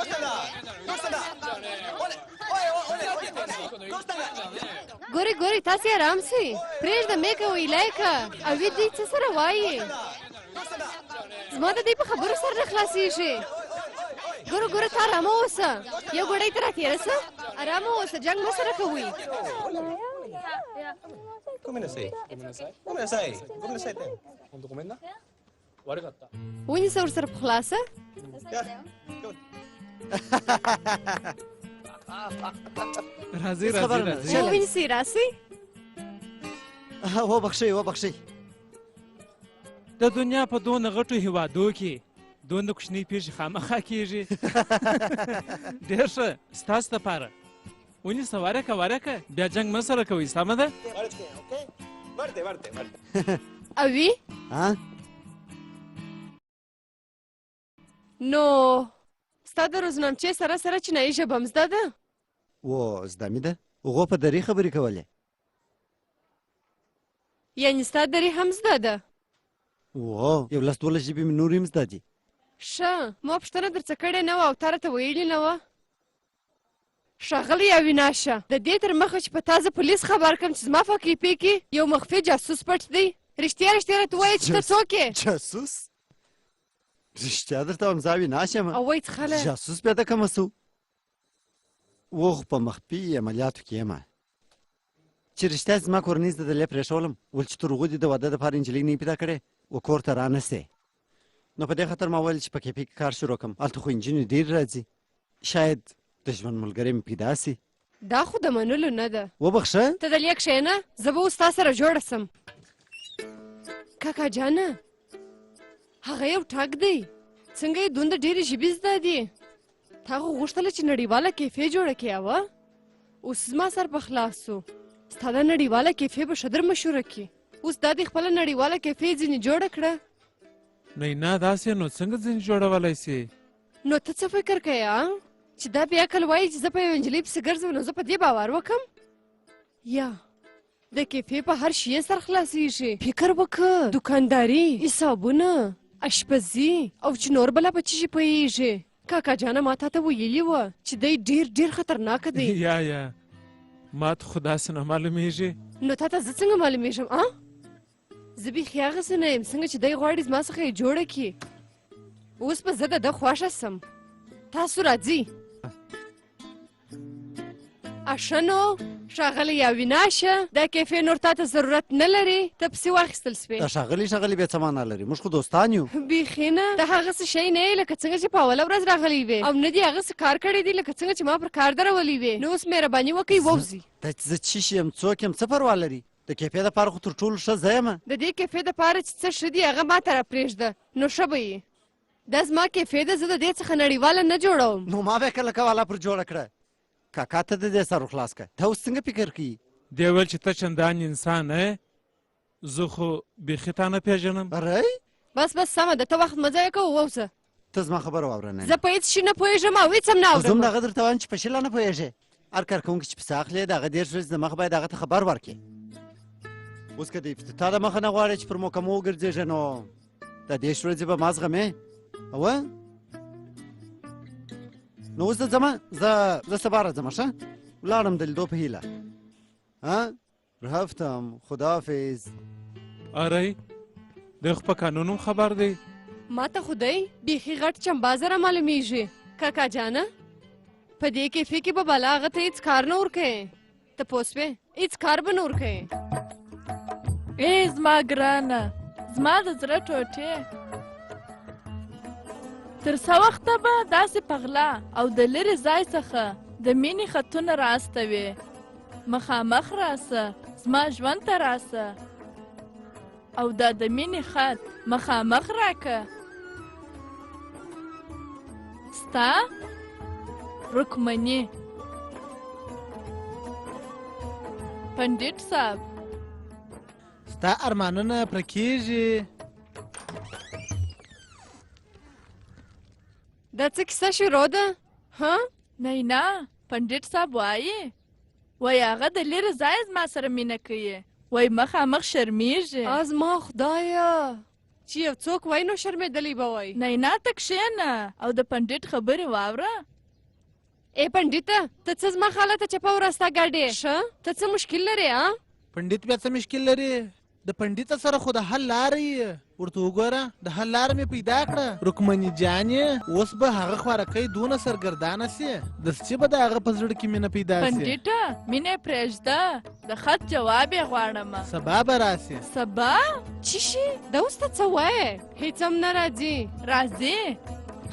ګوري تاسې ارام سئ پرېږده مې کوئ لایکه او دوی څه سره وایي زما د دوی په خبرو سر نه خلاصېږي ګوره ته ارامه اوسه یو ګوړی ته راتېره سه ارامه اوسه جنګ مه سره کوئごめんなさい。本当ごめんな。悪かった。ونیسه ورسره په خلاصه راځي ونیسئ راسئ وبخښئ د دنیا په دونه غټو هیوادو کې دونه کوچنۍ پیښې خامخا کیږي ډېر ښه ستاسو دپاره ونیسه ورکه بیا جنګ مه سره کوئ سمه ده اوی نو ستا د روزنامچې سره چینایي ژبه هم زده ده و زده مې ده هغو په دري خبرې کولې یعنې ستا دري هم زده ده و 11-12 ژبې مې نورې هم زده دي ښه ما پوښتنه درڅه کړې نه وه او تا راته ویلې نه وه ښاغلی اویناشه د دې تر مخه چې په تا زه پولیس خبر کړم چې زما په کیپې کې یو مخفي جاسوس پټ دی رښتیا راته ووایه چې ته څوک یې جاسوس رښتیا درته وایم زه اویناشه یم او وایي څښلی جاسوس پیدا کمه سو و خو په مخفي عملیاتو کې یم چې رښتیا زما کورنۍ زه دلې پرېښولم ول چې تر هغو دې د واده دپاره نجلۍ نه پیدا کړې و کور ته رانسې نو په دې خاطر ما ویل چې په کیپې کې کار شروع کړم هلته خو انجینې ډېر راځي شاید د ژوند ملګری مې پیدا سي دا خو د منلو نه ده وبخښه ته دلې کښېنه زه به اوس تا سره جوړه سم کاکا جانه هغه یو ټاک دی څنګه یې دومره ډېرې ژبې زده دي تا خو غوښتله چې نړیواله کیفې جوړه کړې وه اوس زما سر په خلاص سو ستا دا نړیواله کیفې به ښه در مشهوره کړي اوس دا دې خپله نړیواله کیفې ځینې جوړه کړه نه داسې نو څنګه ځینې جوړولی سي نو ته څه فکر کوې چې دا بیا عقل وایي چې زه په یوه نجلۍ پسې ګرځم نو زه په دې باور وکړم یا د کیفې په هر شي سر خلاصېږي فکر وکړه دوکانداري حسابونه اشپزي او چې نور بله په څه شي پوهېږي کاکا جانه ما تا ته ویلي وه چې دی ډېر خطرناکه دی یا ما ته خو داسې نه معلومېږي نو تا ته زه څنګه معلومېږم زه بیخي هغسې نه یم څنګه چې دی غواړي زما څخه یې جوړه کړي اوس به زه د ده خوښه سم تاسو راځئ اشنو ښاغلی اویناشه دا کیفې نور تا ته ضرورت نه لري ته پسې واخیستل سوې دا ښاغلی بیا څه معنا لري موږ خو دوستان یو بیخي نه دا هغسې شی نه یې لکه څنګه چې په اوله ورځ راغلی وې او نه دې هغسې کار کړی دی لکه څنګه چې ما پر کار درولي وې نو اوس مهرباني وکړئ ووځئ دا چې زه څه شي یم څوک یم څه پروا لري د کیفې دپاره خو تر ټولو ښه زه یم د دې کیفې دپاره چې څه ښه دي هغه ما ته راپرېږده نو ښه به یې دا زما کیفې ده زه د دې څخه نړیواله نه جوړوم نو ما به یې کله کوله پر جوړه کړه کاکا ته د دې سر خلاص کړه ته اوس څنګه فکر کوي دی ویل چې ته چندان انسان زه خو بیخي تا نه پېژنم بس سمه ده ته وخت مه ضایع کوه ووځه ته زما خبره واوره نه زه په هېڅ شي نه پوهېږم او هېڅ هم نه اورم زه هم دغه درته وایم چې په شي لا نه پوهېږې هر کارکوونکی چې پسې اخلې د هغه 10 ورځې د مخه باید هغه ته خبر ورکړې اوس که د افتتاح د مخه نه غواړې چې پر محکمو وګرځېږې نو د 10 ورځې به ما زغمې اوه نو اوس زه ځمه زه سبا راځم ښه ولاړم د لیدو په هیله رفتم خداحافظ اری دی خو په قانون هم خبر دی ما ته خو دی بیخي غټ چمبازه را معلومېږي کاکا جانه په دې کیفې کې به بلا هغه ته هېڅ کار نه ورکوې ته پوه سوې هېڅ کار به نه ورکوې زما ګرانه زما د زړه ټوټې تر څه وخته به داسې پغلا او د لرې ځای څخه د مینې خطونه راستوې مخامخ راسه زما ژوند ته راسه او دا د مینې خط مخامخ راکه. ستا رکمني پنډیټ صاحب. ستا ارمانونه پوره کېږي. دا څه کیسه شروع ده؟ ها؟ نه پنډیټ صاحب وایي هغه د لرې ځایه زما سره مینه کوي. وایي مخامخ شرمیږي. زما خدایه چې یو څوک وایي نو شرمېدلی به وایي. نه ته کښېنه او د پنډیټ خبرې واوره. ای پنډیته ته څه زما خاله ته چپه ورسته ګډې ښه ته څه مشکل لرې پنډیت بیا څه مشکل لري؟ د پنډیت سره خو د حل لاره یې ورته وګوره. د حل لاره مې پیدا کړه. رکمني جانې اوس به هغه خوارکۍ دونه سرګردانه سي داسې چې به د هغه په زړه کې مینه پیدا سي. پنډیټه مینه یې پرېږده د خط جواب یې غواړم. سبا به راسي. سبا؟ چی شي دا اوس ته څه وایې؟ هېڅ هم نه راځي. راځي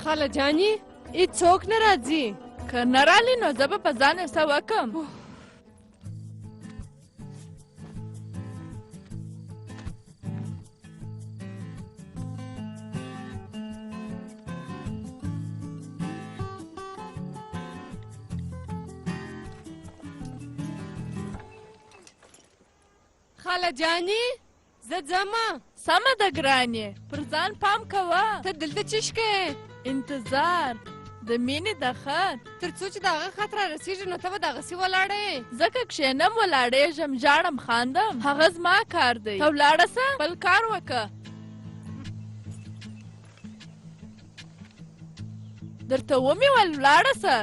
خاله جانې هېڅوک نه راځي. که نه رالي نو زه به په ځان یو څه وکړم. خاله جانې زه ځمه. سمه ده ګرانې پر ځان پام کوه. ته دلته څه شکې؟ انتظار د مینې د خط تر څو چې د هغه خط را رسېږي نو ته به دغسې ولاړې. ځکه کښېنم ولاړېږم ژاړم خاندم هغه زما کار دی. ته ولاړه سه خپل کار وکړه. درته ومې ول ولاړه سه.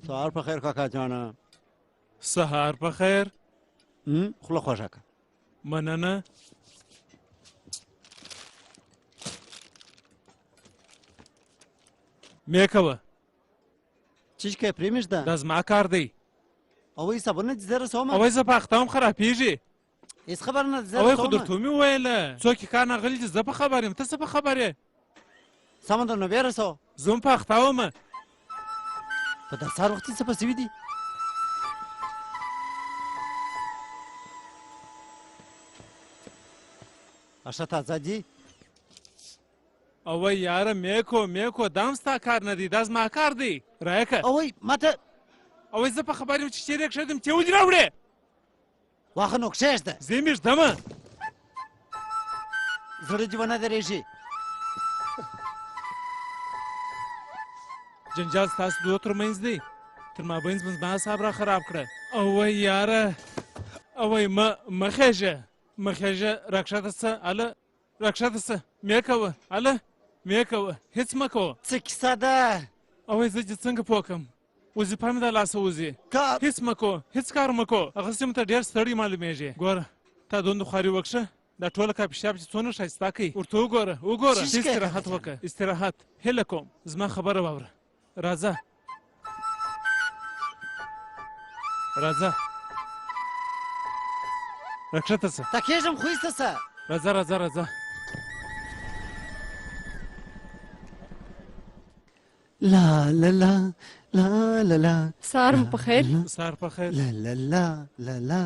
سهار په خیر کاکا جانه. سهار په خیر. خوله خوږه که. مننه. مې کوه. چی شکې پرېمږده؟ دا زما کار دی. اوی صابونه دې زه رسومه. اوی زه په اخته هم خرابېږي. هېڅ خبر نه زه اوی خو رسومه. درته ومې ویله څوک یې کار ناغلي دي زه په خبر یم ته څه په خبر یې. سمه ده نو بیا رسو. زه هم په اخته ومه. په دا سهار وختي څه پسې وي دي؟ اشه تازه دي؟ اوی یاره میکو دا هم ستا کار نه دی دا زما کار دی. رایکه اوی ماته اوی زه په خبر یم چې چیرې کښېږدم چې ولې راوړې. واخه نو کښېږده. زه یې میږدمه. زړه دې ونه درېږي. جنجال ستاسو دوه ترمنځ دی. تر مابینځ مې زما اعصاب را خراب کړه. اوی یاره اوی مه خېژه راکښته څه هله راکښته څه مې کوه هله مې کوه هېڅ مه کوه. څه کیسه ده؟ اوی زه دې څنګه پوه کړم وظیفه مې د لاسه وځي. هېڅ مه کوه هېڅ کار مه کوه. هغسې مې ته ډېر ستړی معلومېږي. ګوره تا دومره خواري وکړه دا ټوله کاپي چې څونه ښایسته کوي ورته وګوره استراحت وکړه استراحت. هیله کوم زما خبره واوره. راځه راکښته څه. ته کېږم خو ایسته څه. راځه لا لا لا لا لا لا. سهار مو په خیر. سهار په خیر. لا لا لا لا لا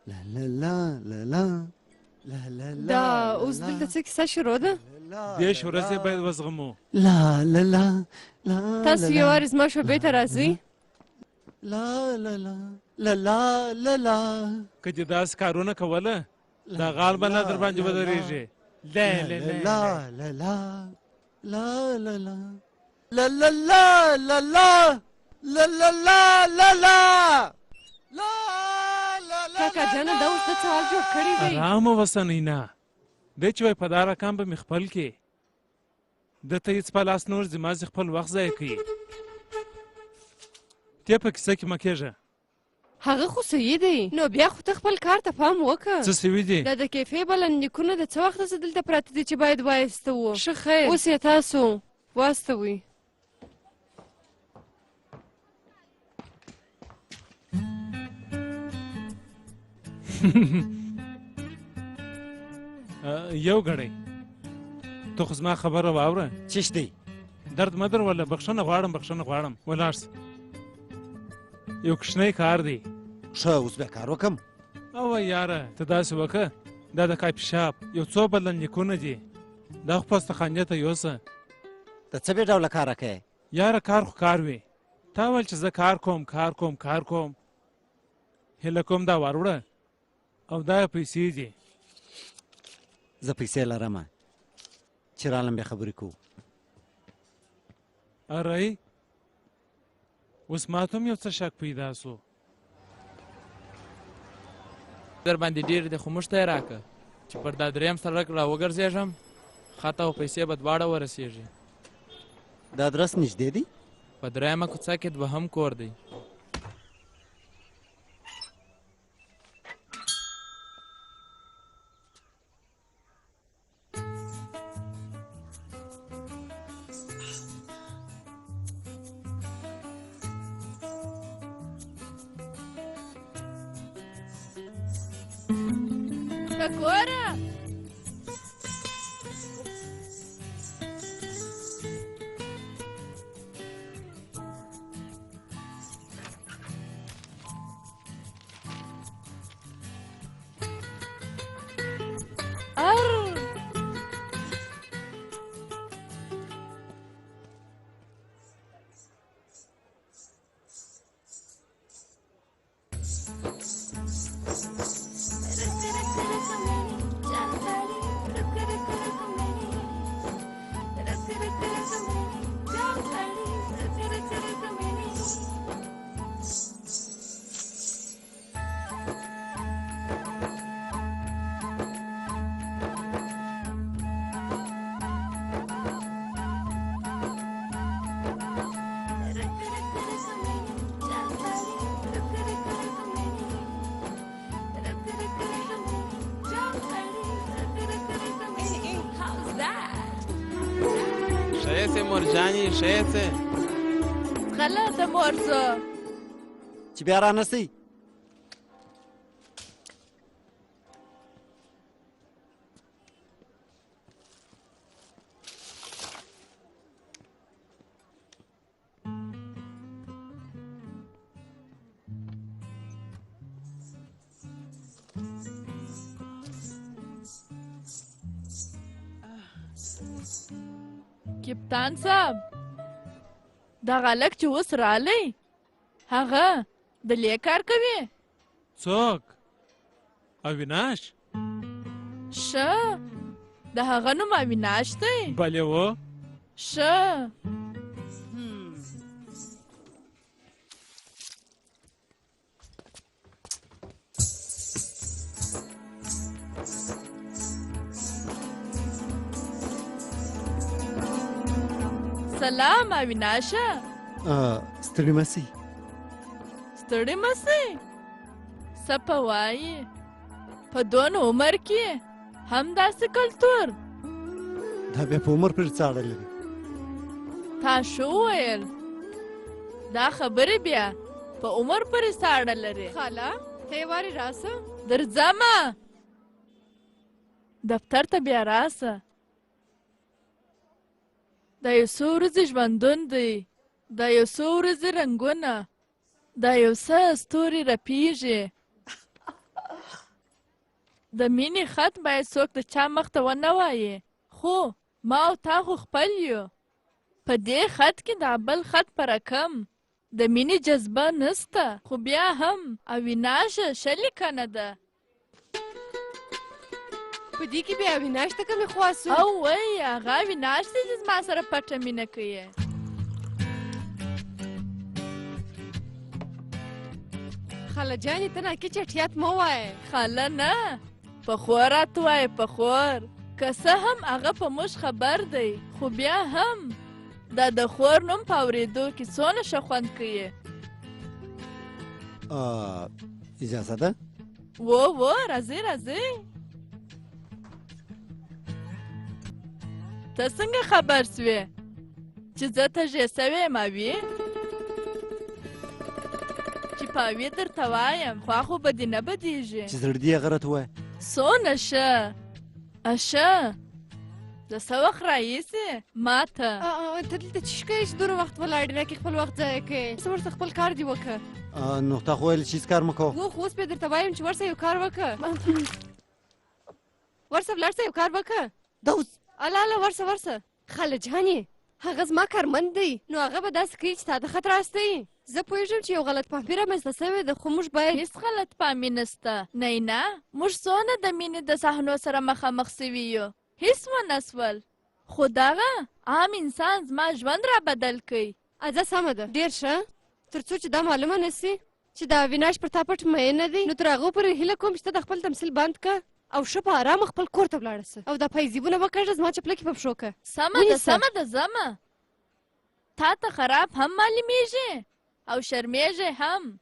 لا لا لا لا لا لا لا لا. دا اوس دلته څه کیسه شروع ده؟ دېرش ورځې باید وزغمو. لا لا لا لا. تاسو یو وارې زما شعبې ته راځئ. لا لا لا لا لا لا لا. که دې داسې کارونه کوله دا غال به نه در باندې ودرېږي. لا لا لا لا لا لا لا لا لا لا لا لا لا لا لا لا لا لا. کاکا جانه دا اوس د څه حال جوړ کړی دی؟ ارامه اوسه نینا. دی چې وایي په دا رقم به مې خپل کې ده ته هېڅ په لاس نه ورځي مازې خپل وخت ضایع کوي. ته په کیسه کې مه کېږه. هغه خو صحیح دی نو بیا خو ته خپل کار ته پام وکړه. څه سوي دي؟ دا د کیفې بلنلیکونه د څه وخته څه دلته پراته دي چې باید وایستوو. ښه خیر اوس یې تاسو واستوئ. یو ګړی ته خو زما خبره واوره. چش دی؟ درد مه در وله بخښنه غواړم ولاړ شه. یو کوچنی کار دی. ښه اوس بیا کار وکړم. او یاره ته داسې وکړه دا د کافي شاپ یو څو بلنلیکونه دي دا خو پستخانې ته یوسه. د څه بې ډوله کاره کوې؟ یاره کار خو کار وي. تا ویل چې زه کار کوم هیله کوم دا واروړه او دا پیسې دي. زه پیسې لرمه چې رالم بیا خبرې کوو. ارئ اوس ماته هم یو څه شک پیدا سو. در باندې ډېر دی خو موږ ته یې راکړه چې پر دا درېیم سړک را وګرځېږم خط او پیسې به دواړه ورسېږي. دا ادرس نږدې دی؟ په درېیمه کوڅه کې دوهم کور دی. ګوره ښه مرجانې ښه یې غلطه مرزو چې بیا رانسئ. کپتان صاحب دغه هلک چې اوس رالی هغه دلې کار کوي؟ څوک؟ اویناش؟ ښه د هغه نوم اویناش دی؟ بلې و. ښه سلام اویناشه. ستړي مه سئ. ستړي مه سئ؟ څه په وایې؟ په دونه عمر کې همداسې کلتور؟ دا بیا په عمر پورې څه اړه لري؟ تا شو وویل دا خبرې بیا په عمر پورې څه اړه لري؟ خاله ته یې وارې راسه. درځمه دفتر ته بیا راسه. دا یو څو ورځې ژوندون دی، دا یو څو ورځې رنګونه، دا یو څه ستوري رپېږي. د مینې خط باید څوک د چا مخ ته ونه وایي، خو ما او تا خو خپل یو. په دې خط کې دا بل خط په رقم د مینې جذبه نسته، خو بیا هم اویناشه ښه لیکنه ده. په دې کې بیا اویناش ته کومې خوا سو؟ او وای هغه اویناش دی چې زما سره پټه مینه کوي. خاله جانې ته ناکې چټیات مه وایې. خاله نه پخو راته وایې پخور. که څه هم هغه په موږ خبر دی، خو بیا هم دا د خور نوم په اورېدو کې څونه ښه خوند کوي. اجازه ده؟ و راځئ راځئ. ته څنګه خبر سوې چې زه تږې سوې یم اوي؟ چې په اوي درته وایم خوا خو به دې نه بدېږي. چې زړه دې هغه راته ووایه. څونه ښه ښه. د څه وخت راهیسې ما ته ته دلته څه کوې چې دومره وخت ولاړې راکې خپل وخت ضایع کوې؟ څه ورته خپل کار دې وکړه. نو تا خو ویل چې هېڅ کار مه کوه خو اوس بیا درته وایم چې ورسه یو کار وکړه ورسه ولاړ شه یو کار وکړه دا اوس الله ورسه خاله جانې هغه زما کارمند دی نو هغه به داسې کوي چې تا د خط راستی زه پوهېږم چې یو غلط فهمي رامنځته سوې ده خو موږ باید هیڅ غلط فهمي نسته نه موږ څونه د مینې د صحنو سره مخامخ سوي یو هیڅ ونه سول خو دغه عام انسان زما ژوند را بدل کوي اځه سمه ده ډېر ښه تر څو چې دا معلومه نه سي چې د اویناش پر تا پټ مینه دی نو تر هغو پورې هیله کوم چې ته د خپل تمثیل بند که او ښه په ارامه خپل کور ته ولاړه سه او دا پایزیبونه وکړه زما چپلکې په پښو که سمه ده ځمه تا ته خراب هم معلومیږي او شرمیږي هم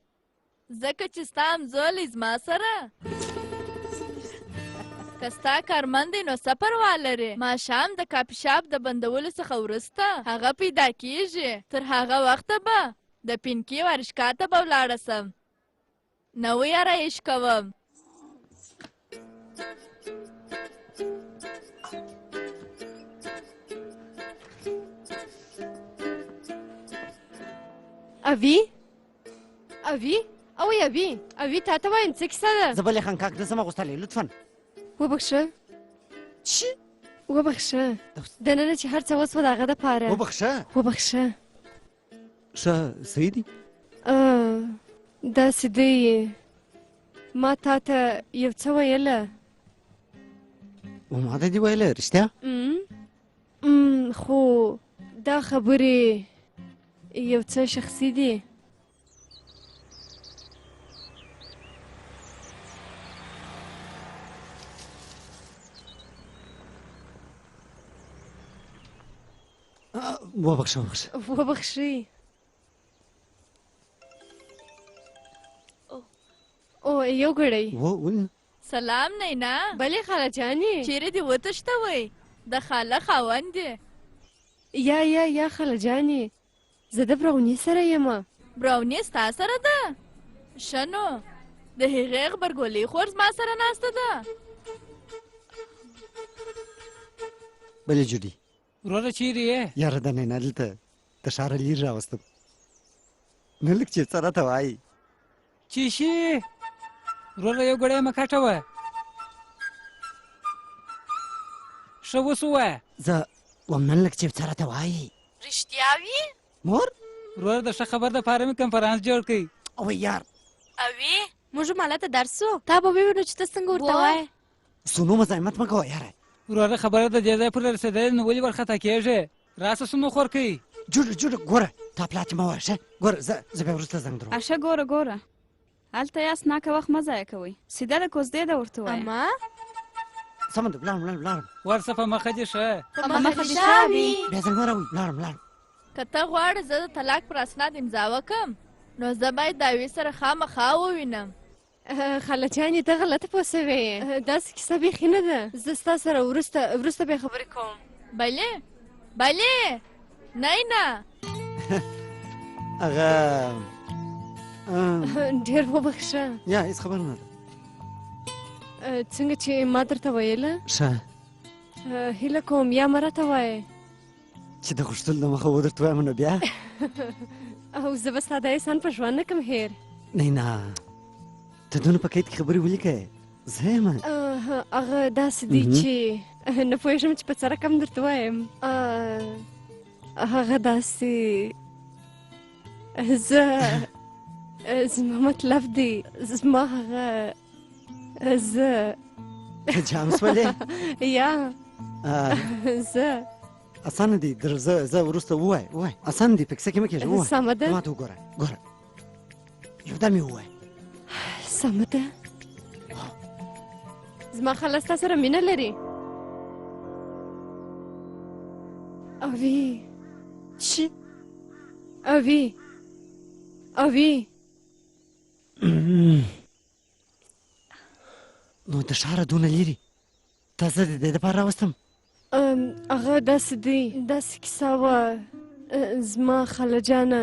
ځکه چې ستا همزولی زما سره که ستا کارمند دی نو څه پروا لرې ماښام د کاپي شاپ د بندولو څخه وروسته هغه پیدا کیږي تر هغه وخته به د پینکي ورشکا ته به ولاړه سم نوی آرایش کوم اوی تا ته وایم څه کیسه ده زه بلې خانکاک نه ځم اغوستلی لطفا وبخښه چی وبخښه دننه چې هر څه وسوه د هغه دپاره وبخښه ښه صحیح دي داسې دی ما تا ته یو څه ویله ما ته دې ویله رښتیا خو دا خبرې یو څه شخصي دي وبخښئ او یو ګړی سلام نینا بلې خاله جانې چیرې دې وتښتوئ د خاله خاوند دی یا خاله جانې زه د براوني سره یم براوني ستا سره ده ښه نو د هغې غبرګولۍ خور زما سره ناسته ده بلې جوډي وروره چیرې یې یاره د نینا دلته د ښاره لیر راوستم نه لږ چې څه راته وایي چې شي وروره یو ګړی مه کټوه ښه اوس ووایه زه وم نن لږ چې څه راته وایي رښتیا وي مور وروره د ښه خبر دپاره مې کنفرانس جوړ کړئ اوه یار اوي موږ مالا ته درس وو تا به ووینو چې ته څنګه ورته وایې سونو مزاحمت مه کوه یاره وروره خبره د دې ځای پورې رسېدلې نو ولې ورخطا کېږې راسه سونو خور کوي جوړه ګوره تا پلاتې مه وایه ښه ګوره زه بیا وروسته زنګ درو اشه ګوره هلته یاست ناکه وخت مه ضایع کوئ سیده د کوزدې ده ورته وایه اما سمه ده ولاړم ورسه په مخه دې ښه په مخه دې ښه وي بیا زنګ وراوي ولاړم که ته غواړې زه د طلاق پر اسناد امضا وکړم نو زه باید د اوې سره خامخا ووینم خاله جانې ته غلطه پوه سوې داسې کیسه بیخي نه ده زه ستا سره وروسته بیا خبرې کوم بلې نینا هغه ډېر وبخښه یا هېڅ خبر نه ده څنګه چې ما درته ویله ښه هیله کوم یا مه راته وایې چې د غوښتلو د مخه ودرته وایم نو بیا او زه به ستا دا احسان په ژوند نه کړم هېر نه ته دونه په قید کې خبرې ولیکې زه یم هغه داسې دی چې نه پوهېږم چې په څه رقم درته وایم هغه داسې زما مطلب دی زما هغه زه جام سولې یا زه اسانه دي زه وروسته ووایه اسانه دي په کیسه کې مه کېږه ووایه سمه ده ما ته وګوره یو دم یې ووایه سمه ده زما خاله ستا سره مینه لري اوي چی اوي نو د ښاره دونه لرې تا زه د دې دپاره راوستم هغه داسې دی داسې کیسه وه زما خاله جانه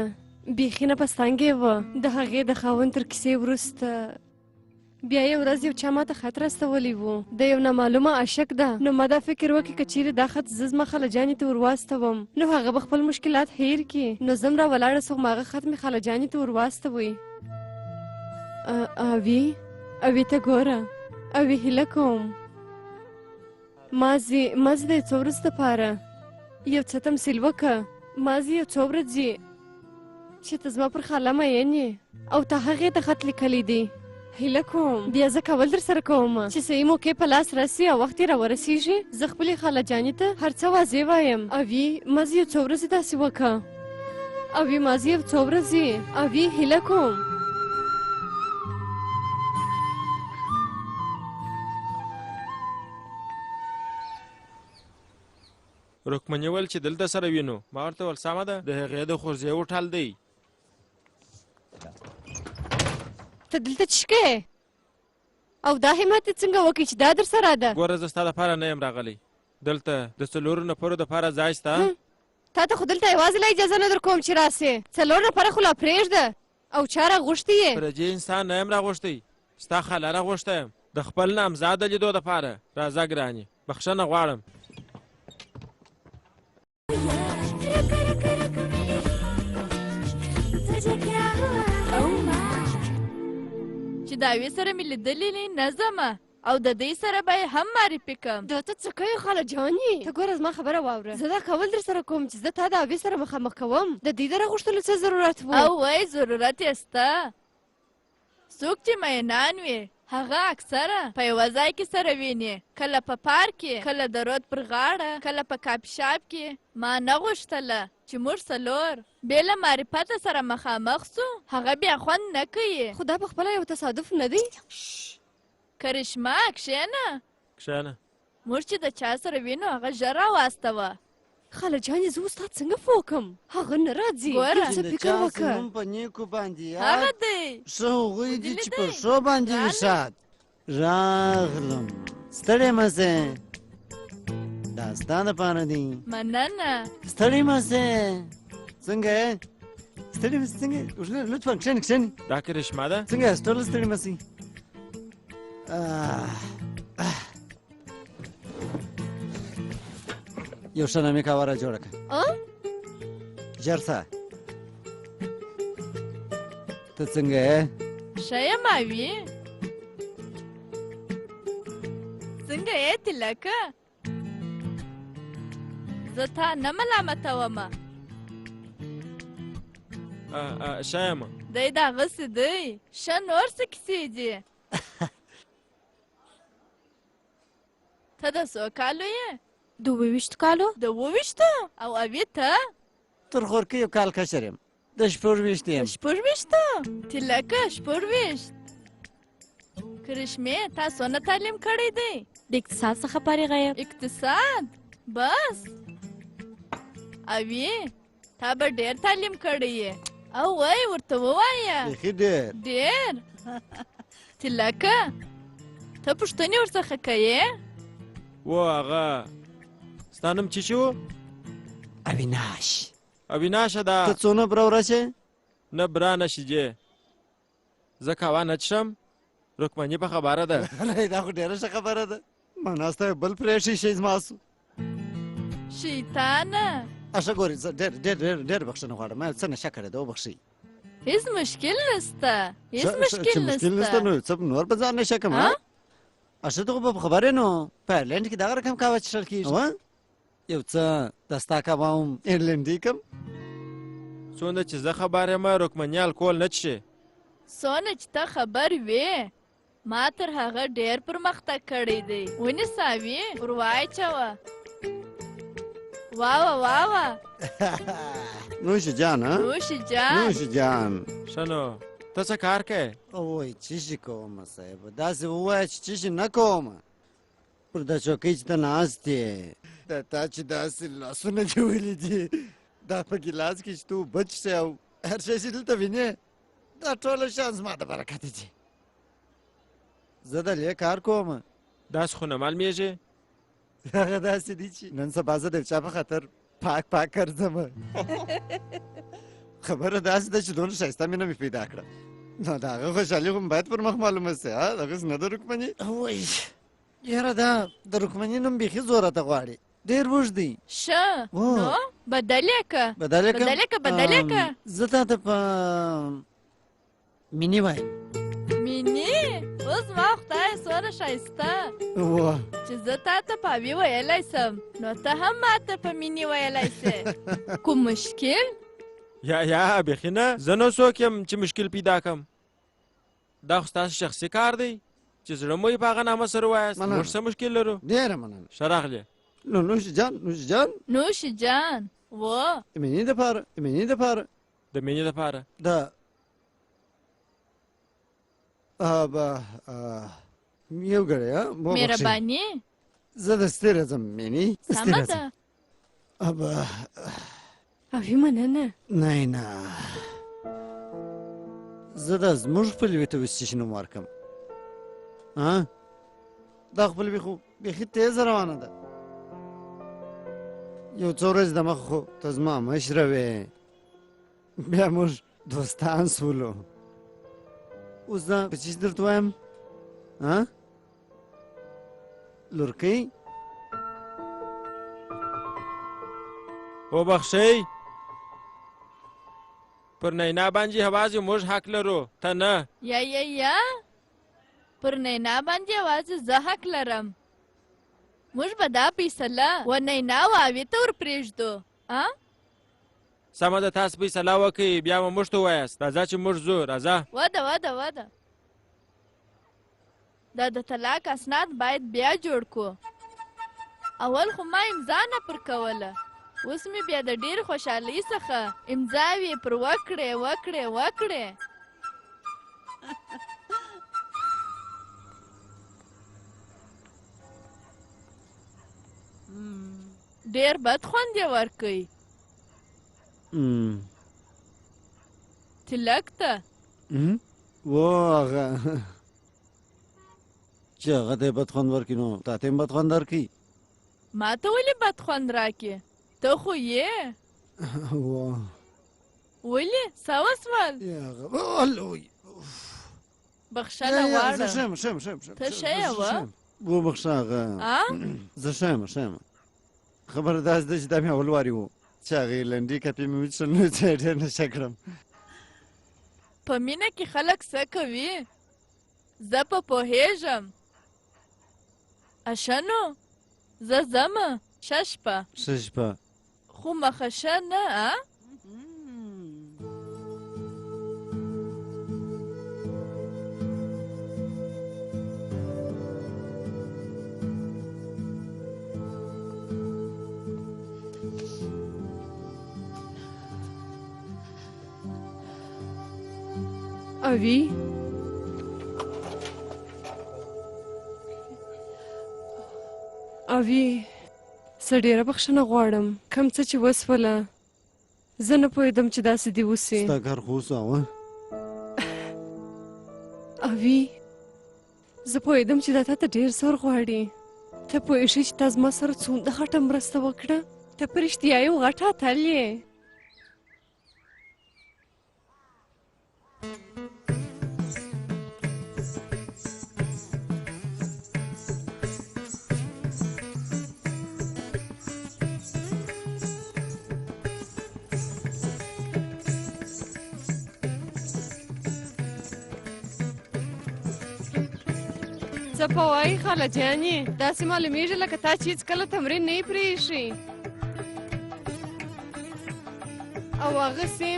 بیخي نه پستانګې وه د هغې د خاوند تر کیسې وروسته بیا یو ورځ یو چا ماته خط راستولی و د یو نامعلومه عاشق ده نو ما دا فکر وکړي که چیرې دا خط زه زما خاله جانې ته ور واستوم نو هغه به خپل مشکلات هیر کړي نو زه هم راولاړه سوم هغه خط مې خاله جانې ته ور واستوی اوي ته ګوره اوي هیله کوم مازې د څو ورځو دپاره یو څه تمثیل وکړه مازې یو څو ورځې چې ته زما پر خاله مین یې او ته هغې ته خط لیکلی دی هیله کوم بیا زه کول در سره کوم چې صحیح موقع په لاس راسي او وخت یې راورسېږي زه خپلې خاله جانې ته هر څه واضح وایم اوي مازې یو څو ورځې داسې وکړه اوي مازې یو څو ورځې اوي هیله کوم رکمني ویل چې دلته سره وینو ما ورته ویل سمه ده د هغې د خورزې وټال دی ته دلته چشکې او دا همت دې څنګه وکړي چې دا در سره ده ګوره زه ستا دپاره نه یم راغلی دلته د 4 نفرو دپاره ځای شته تا ته خو دلته یوازې لا اجازه نه در کوم چې راسې 4 نفره خو لا پرېږده او چا راغوښتي یې پردي انسان نه یم راغوښتی ستا خاله راغوښته یم د خپل نامزاد لیدو دپاره راځه ګرانې بخښنه غواړم چې د اوې سره مې لیدلې نه ځمه او د دې سره به یې هم معرفي کړم دا ته څه کوې خاله جانې ته ګوره زما خبره واوره زه دا کول در سره کوم چې زه تا د اوې سره مخامخ کوم د دې د راغوښتلو څه ضرورت و او وای ضرورت یې سته څوک چې مینان وي هغه اکثره په یوه ځای کې سره ویني کله په پارک کې کله د رود پر غاړه کله په کافي شاپ کې ما نه غوښتله چې موږ 4 بې له معرفته سره مخامخ سو هغه بیا خوند نه کوي خو دا پخپله یو تصادف نه دی کرشمه کښېنه موږ چې د چا سره وینو هغه ژر راواستوه خاله جانې زه اوس تا څنګه فوکم هغه نه راځي ګوره څه فکر وکړه په نیکو باندې هغه دی ښه هغوی دي چې په ښو باندې وي شاد راغلم ستړی مه سې دا ستا دپاره دی مننه ستړی مه سې څنګه یې ستړی مه سې څنګه لطفا کښېنې دا کرشمه ده څنګه یاست ټوله ستړي مه سئ یو ښه نامې کاوه را جوړه کړه ژر سه ته څنګه یې ښه یم اوي څنګه یې تلکه زه تا نه ملامتومه ښه یم دی دغسې دی ښه نور څه کیسې دي ته د څو کالو یې د 22 کالو د 22 او اوي ته تر خورکۍ یو کال کشر یم د 24 یم 24 تلکه 24 کرشمې تا څونه تعلیم کړی دی د اقتصاد څخه فارغ یم اقتصاد بس اوي تا به ډېر تعلیم کړی یې او وای ورته ووایه بیخي ډېر تلکه ته پوښتنې ورڅخه کوې و هغه ستا نوم چې و اویناشه ده ته څونه بره ورشې نه بره نشي جې زه کاوه نه چښم رکمني په خبره ده دا خو ډېره ښه خبره ده ما ناسته بل پرېښی شی زما سو شیطانه اشه ګورې زه ډېر بخښنه غواړم ما څه نشه کړې ده وبخښئ هیڅ مشکل نشته هیڅ مشکل نشته نو څه نور به ځان نشه کړم اشه ته خو به خبرې نو په ایرلنډ کې دغه رقم کاوه څښل کېږي یو څه د ستا کبه هم ایرلنډي کړم څومره چې زه خبر یم رکمني الکول نه څښي څونه چې ته خبر وې ما تر هغه ډېر پرمختګ کړی دی ونیسه اوي ور واچوه واوه نوش جان نوش جان ښه نو ته څه کار کوې وای چیشي کومه صاحب داسې ووایه چې چیشي نه کومه پر دا چوکۍ چې ته ناست یې دا تا چې داسې لاسونه دې ولي دي دا په ګیلاس کې چې ته اوبه څښې او هر شی چې دلته وینې دا ټوله شیان زما د برکته دي زه دلې کار کوم داسې خو نه معلومېږي هغه داسې دي چې نن سبا زه د چا په خاطر پاک ګرځم خبره داسې ده چې دونه ښایسته مینه مې پیدا کړه نو د هغه خوشحالي خو باید پر مخ معلومه سي دغسې نه د رکمني وای یاره دا د رکمني نوم بیخي زوره ته غواړي ډېر اوږد دی ښه نو بدل یې که زه تا ته په مینې وایم اوس ما خدای څومره ښایسته واه چې زه تا ته پاوی ویلی سم نو ته هم ماته په مینې ویلی سې کوم مشکل یا بیخي نه زه نو څوک یم چې مشکل پیدا کړم دا خو ستاسو شخصي کار دی چې زړه مو یې په هغه نامه سره وایاست موږ څه مشکل لرو ډېره مننه ښه راغلې نو نوش جان نوش جان و د مینې دپاره د مینې دپاره یو ګړی مهرباني زه د ستې راځم مینې سمه ده اوی مننه نه زه دا زموږ خپلوي ته اوس نوم ورکړم دا خپلوي خو بیخي تیزه روانه ده یو څو ورځې دمخه خو ته زما مشره وې بیا موږ دوستان سولو اوس دا په چیز درته وایم لورکۍ وبخښئ پر نینا باندې یوازې موږ حق لرو ته نه یا پر نینا باندې یوازې زه حق لرم موږ به دا فیصله و نینا واوې ته ور پرېږدو سمه ده تاسو فیصله وکړئ بیا به موږ ته ووایاست راځه چې موږ ځو راځه وده دا د طلاق اسناد باید بیا جوړ کو اول خو ما امضا نه پر کوله اوس مې بیا د ډېر خوشحالۍ څخه امضاوې پر وکړې ډېر بد خوند یې ورکوي تلک ته هغه چې هغه ته یې بد خوند ورکړي نو تا ته یې بد خوند درکړي ما ته ولې بد خوند راکړې ته خو یې ولې څه وسول بخښنه غواړم ته ښه یې وبخښه هغه زه ښه یم خبره داسې ده چې دا مې اول واري و چې هغې لنډې کپې مې وڅښل نو څه یې ډېر نشه کړم په مینه کې خلک څه کوي زه په پوهېږم اشه نو زه ځمه ښه شپه خو مخه ښه نه اوی زه ډېره بخښنه غواړم کوم څه چې وسوله زه نه پوهېدم چې داسې دې وسي ستا کار خو اوس اوی زه پوهېدم چې دا تا ته ډېر زور غواړي ته پوهېږې چې تا زما سره څومره غټه مرسته وکړه ته په رښتیا یو غټ اتل یې څه په وایي خاله جانې داسې معلومېږي لکه تا چې هېڅکله تمرین نه یې پرېښي او هغسې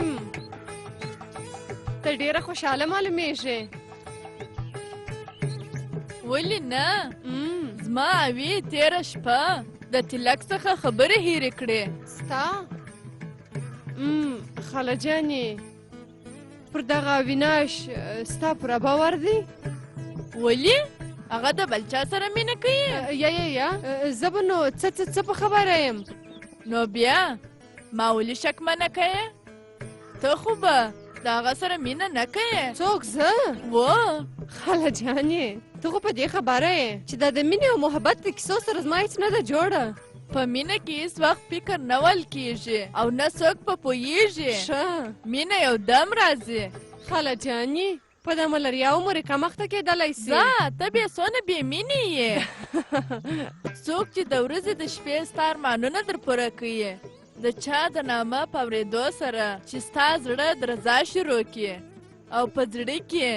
ته ډېره خوشحاله معلومېږې ولې نه زما اوې تېره شپه د تلک څخه خبرې هېرې کړې ستا خاله جانې پر دغه اویناش ستا پوره باور دی ولې هغه د بل چا سره مینه کوي یا زه به نو څه په خبره یم نو بیا ما ولې شکمنه کوې ته خو به د هغه سره مینه نه کوې څوک زه خاله جانې ته خو په دې خبره یې چې دا د مینې او محبت د کیسو سره زما هېڅ نه ده جوړه په مینه کې هېڅ وخت فکر نه ول کېږي او نه څوک په پوهېږي مینه یو دم راځي خاله جانې په د ملریا عمر یې کمښته کېدلی سي ته بیا څونه بې مینې یې څوک چې د ورځې د شپې ستا ارمانونه در پوره کوي د چا د نامه په اورېدو سره چې ستا زړه درزا شروع کړي او په زړه کې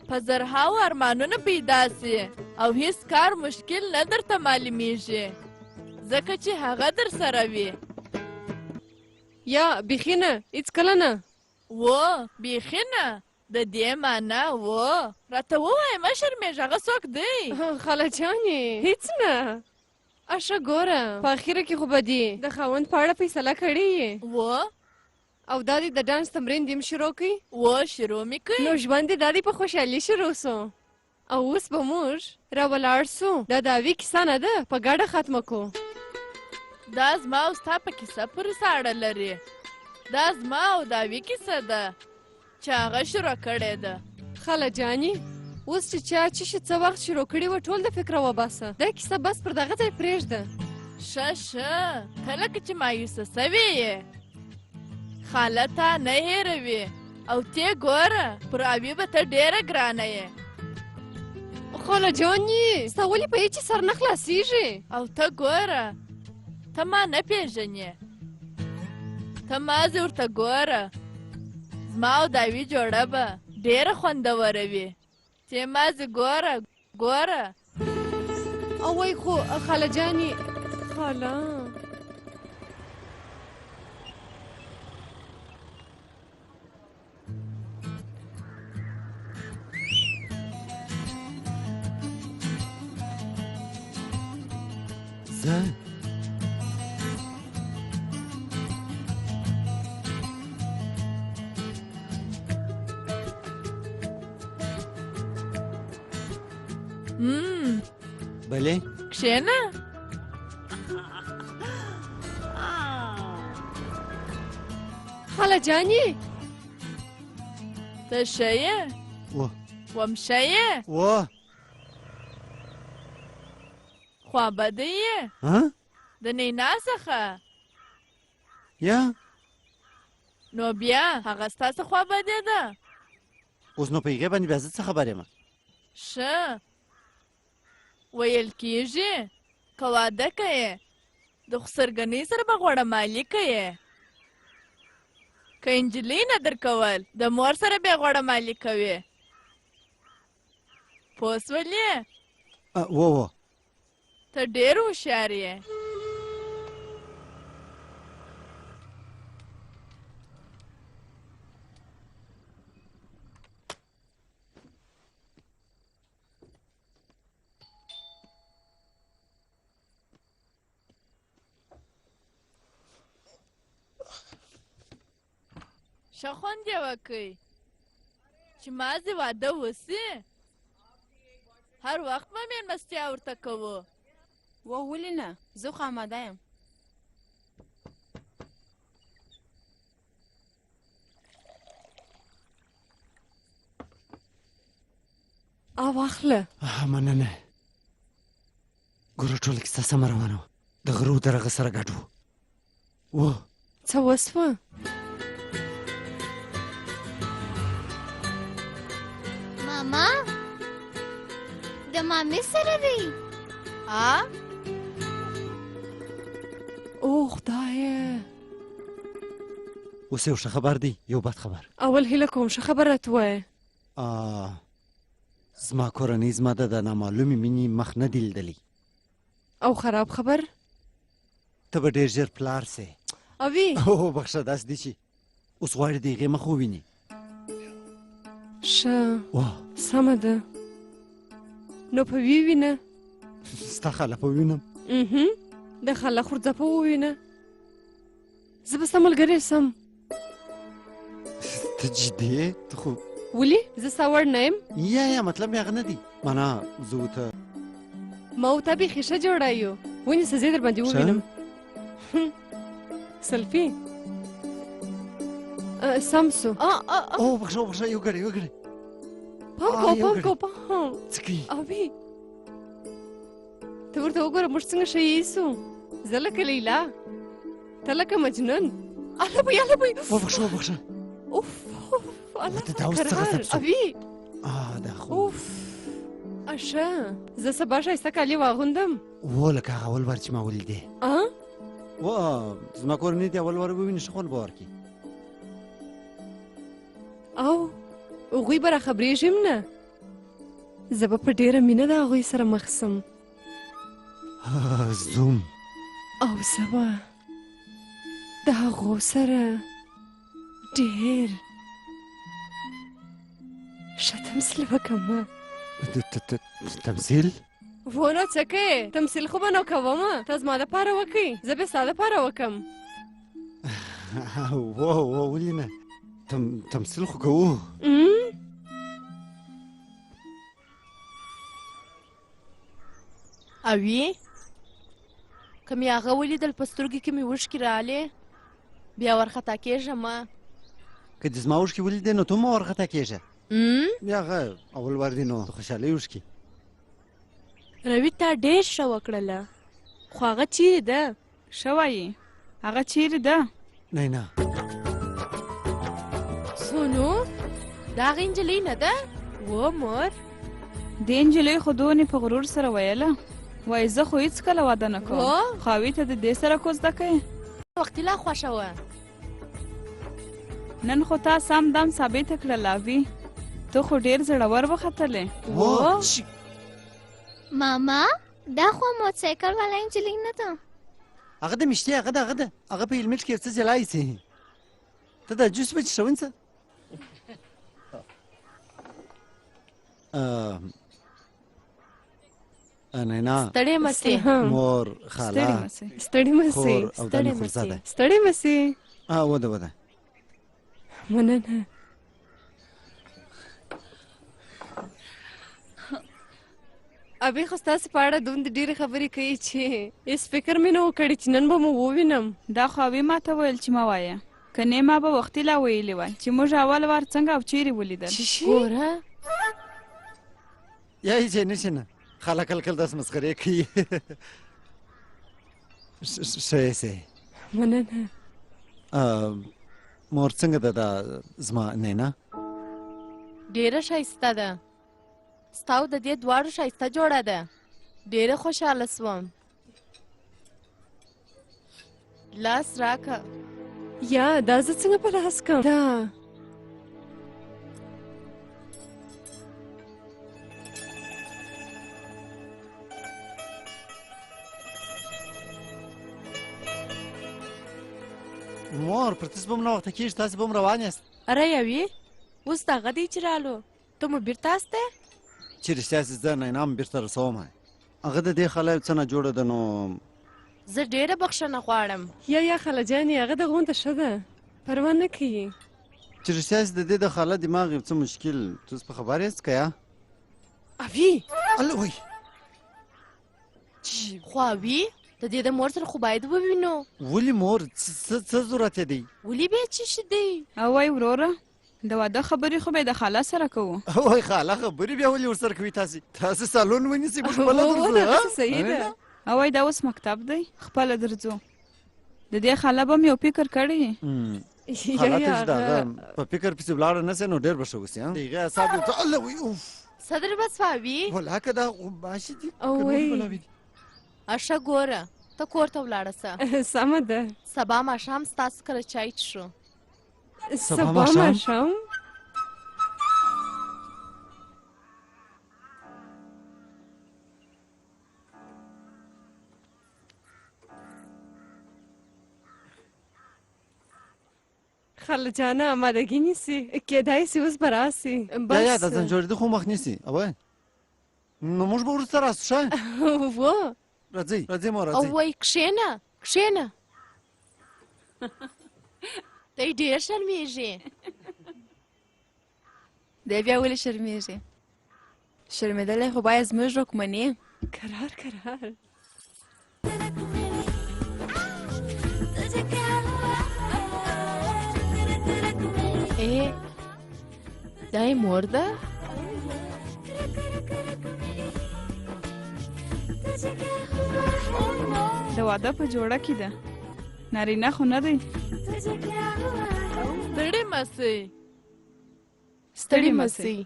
په زرهاو ارمانونه پیدا سي او هیڅ کار مشکل نه درته معلومیږي ځکه چې هغه در سره وي یا بیخي نه هېڅکله نه و بیخي نه د دې معنا و راته ووایه مه شرمېږه هغه څوک دی خاله جانې هېڅ نه اشه ګوره په اخره کې خو به دي د خاوند په اړه فیصله کړې یې و او دا دې د ډانس تمرین دې هم شروع کړي و شروع مې کړي نو ژوند دې دا دې په خوشحالي شروع سو او اوس به موږ راولاړ سو دا د اوي کیسه نه ده په ګډه ختمه کو دا زما او ستا په کیسه پورې څه اړه لري دا زما او د اوي کیسه ده چې هغه شروع کړې ده خاله جانې اوس چې چا چې څه وخت شروع کړي وه ټول د فکره وباسه دا کیسه بس پر دغه ځای پرېږده ښه ښه ته لکه چې مایوسه سوې یې خاله تا نه هېروي او تې ګوره پر اوي به ته ډېره ګرانه یې خاله جانې ستا ولې په هېڅ سر نه خلاصېږي او ته ګوره ته ما نه پېژنې ته مازې ورته ګوره زما او د اوي جوړه به ډېره خوندوره وي ته مازې ګوره ګوره او وای خو خاله جانې خاله زه بلې کښېنه خاله جانې ته ښه یې وم ښه یې خوابده یې د نینا څخه یا نو بیا هغه ستاسو خوابده ده اوس نو په هغې باندې بیا زه څه خبر یم ښه ویل کېږي که واده کوې د خسرګنۍ سره به غوړه مالي کوې که نجلۍ نه درکول د مور سره بیا غوړه مالي کوې پوه سولې و ته ډېر هوښیار یې ښه خوند یې وکئ چې مازې واده وسي هر وخت به مېلمستیا ورته کوو و ولې نه زه خو آماده یم او اخله مننه ګوره ټوله کیسه سمه روانه وه د غرو درغه سره ګډ و څه وسوه ماما د مامې سره دی او خدایه اوس یو ښه خبر دی یو بد خبر اول هیله کوم ښه خبر راته ووایه زما کورنۍ زما د نامعلومې مینې مخ نه دی لیدلی او خراب خبر ته به ډېر ژر پلار سې اوي او بخښه داسې دی چې اوس غواړې د هغې مخ ووینې ښه سمه ده نو په وی وینه ستا خاله په وینم د خاله خورځه په ووینه زه به ستا ملګری سم ته جدي یې ته خو ولې زه ستا وړ نه یم یا مطلب مې هغه نه دی معنا زه ورته ما او تا بیخي ښه جوړه یو ونیسه زه یې در باندې ووینم سلفي سم سو او بخښه یو ګړی پام کو څه کوي اوي ته ورته وګوره موږ څنګه ښه ایسو زه لکه لیلا ته لکه مجنون الله بوی وبخښه اوف ورته دا اوس څه غضب سو اوي دا خو اوف اشه زه سبا ښایسته کالي واغوندم و لکه هغه اول وار چې ما ولیدې و زما کورنۍ دې اول وار وویني ښه خوند به ورکړي او هغوی به راخبرېږي هم نه زه به په ډېره مینه د هغوی سره مخ سم زوم او زه به د هغو سره ډېر ښه تمثیل وکړم. تمثیل؟ و نو څه کوې؟ تمثیل خو به نو کومه، ته زما دپاره وکړې، زه به ستا دپاره وکړم. ولې نه، تمثیل خو کوو. اوی که مې هغه ولیدل په سترګو کې مې اوښکې رالې، بیا ورخطا کېږم. که دې زما اوښکې ولیدې نو ته مه ورخطا کېږه. بیا هغه اول وار دی نو د خوشحالۍ اوښکې. روي تا ډېر ښه وکړله، خو هغه چیرې ده؟ ښه وایي، هغه چیرې ده؟ نه سونو دا هغه نجلۍ نه ده؟ و مور دې نجلۍ خو دونې په غرور سره ویله، وایي زه خو هېڅکله واده نه کوم، خو هغوی ته د دې سره کوزده کوې. وختي لا خوښه وه، نن خو تا سم دم ثابته کړله اوي، ته خو ډېر زړور وختلې. ماما دا خو موټرسایکل والا نجلۍ نه ده؟ هغه د مشتي، هغه ده هغه په هلمټ کې یو څه جلا ایسي. ته دا جوس به څښون څه؟ نینا ستړې مسې مور خاله ستړې مسې ستړې مسې وده مننه. ابي خو ستاسو په اړه دومره ډېرې خبرې کوي چې هېڅ فکر مې نه و کړی چې نن به مو ووینم. دا خو اوي ما ته ویل چې مه وایه، که نه ما به وختي لا ویلې وای چې موږ اول وار څنګه او چیرې ولیدل. ګوره یا هېڅ یې نشي نه، خاله کله کله داسې مسخرې کوي. ښه یې مننه. مور څنګه ده دا زما نینا؟ ډېره ښایسته ده، ستا او د دې دواړو ښایسته جوړه ده، ډېره خوشحاله سوم. لاس راکه. یا دا زه څنګه په لاس کړم؟ دا مور پر تاسو به هم ناوخته کېږي، تاسې به هم روان یاست. اره یوې اوس د هغه دی چې رالو، ته مو بېرته استی؟ چې رښتیا سي زه نینا هم بېرته رسوم. هغه د دې خاله یو څه نه جوړه ده نو زه ډېره بخښنه غواړم. یا خاله جانې هغه د غونډه ښه ده، پروا نه کوي. چې رښتیا سي د دې د خاله دماغ یو څه مشکل، ته اوس په خبر یاست که یا؟ اوي الله وایي خو اوي د دې د مور سره خو باید ووینو. ولې مور څه ضرورت یې دی؟ ولې بیا څه شي دی؟ او وای وروره د واده خبرې خو به د خاله سره کوو. وای خاله خبرې بیا ولې ورسره کوي؟ تاسې سالون ونیسئ، موږ خپله درځو. صحیح ده. او وای دا اوس مکتب دی، خپله درځو. د دې خاله به مې یو فکر کړی. خاله ته چې د هغه په فکر پسې ولاړه نه سي نو ډېر به ښه اوسي. د هغې اعصاب یو څه الله وایي اوف صدر به سوه اوي. ولا که دا غوماشې دي اوی اشه ګوره ته کور ته ولاړه سه. سمه ده. سبا ماښام ستاسو کره چای څښو. سبا ماښام؟ خاله جانه آمادګي نیسي، کېدای سي اوس به راسي. یا دا زنجوړېده خو مخ نیسي. اوی نو موږ به وروسته راسو. ښه راځئ مور راځئ. او وای کښېنه دی ډېر شرمېږي. دی بیا ولې شرمېږي؟ شرمېدلی خو باید زموږ رکمنې. کرار دا یې مور ده؟ د واده په جوړه کې ده، نارینه خو نه دی. ستړې مسئ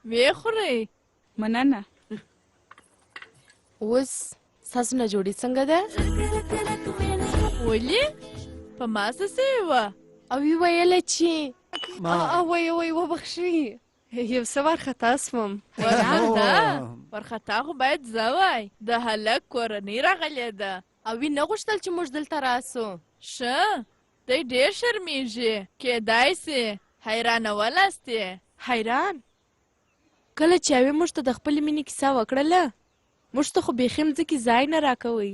ویې خورئ؟ مننه. اوس ستاسو ناجوړي څنګه ده؟ ولې؟ په ما څه سوې وه؟ او ویې ویله چې وای وبخښي یو څه وارخطا سوم وارخطا خو باید زه وای د هلک کورنۍ راغلې ده او وی نه غوښتل چې موږ دلته راسو ښه دی ډېر شرمیږي کیدای سي حیرانولاستې حیران کله چې اوی موږ ته د خپلې مینې کیسه وکړله موږ ته خو بیخي مځکې ځای نه راکوئ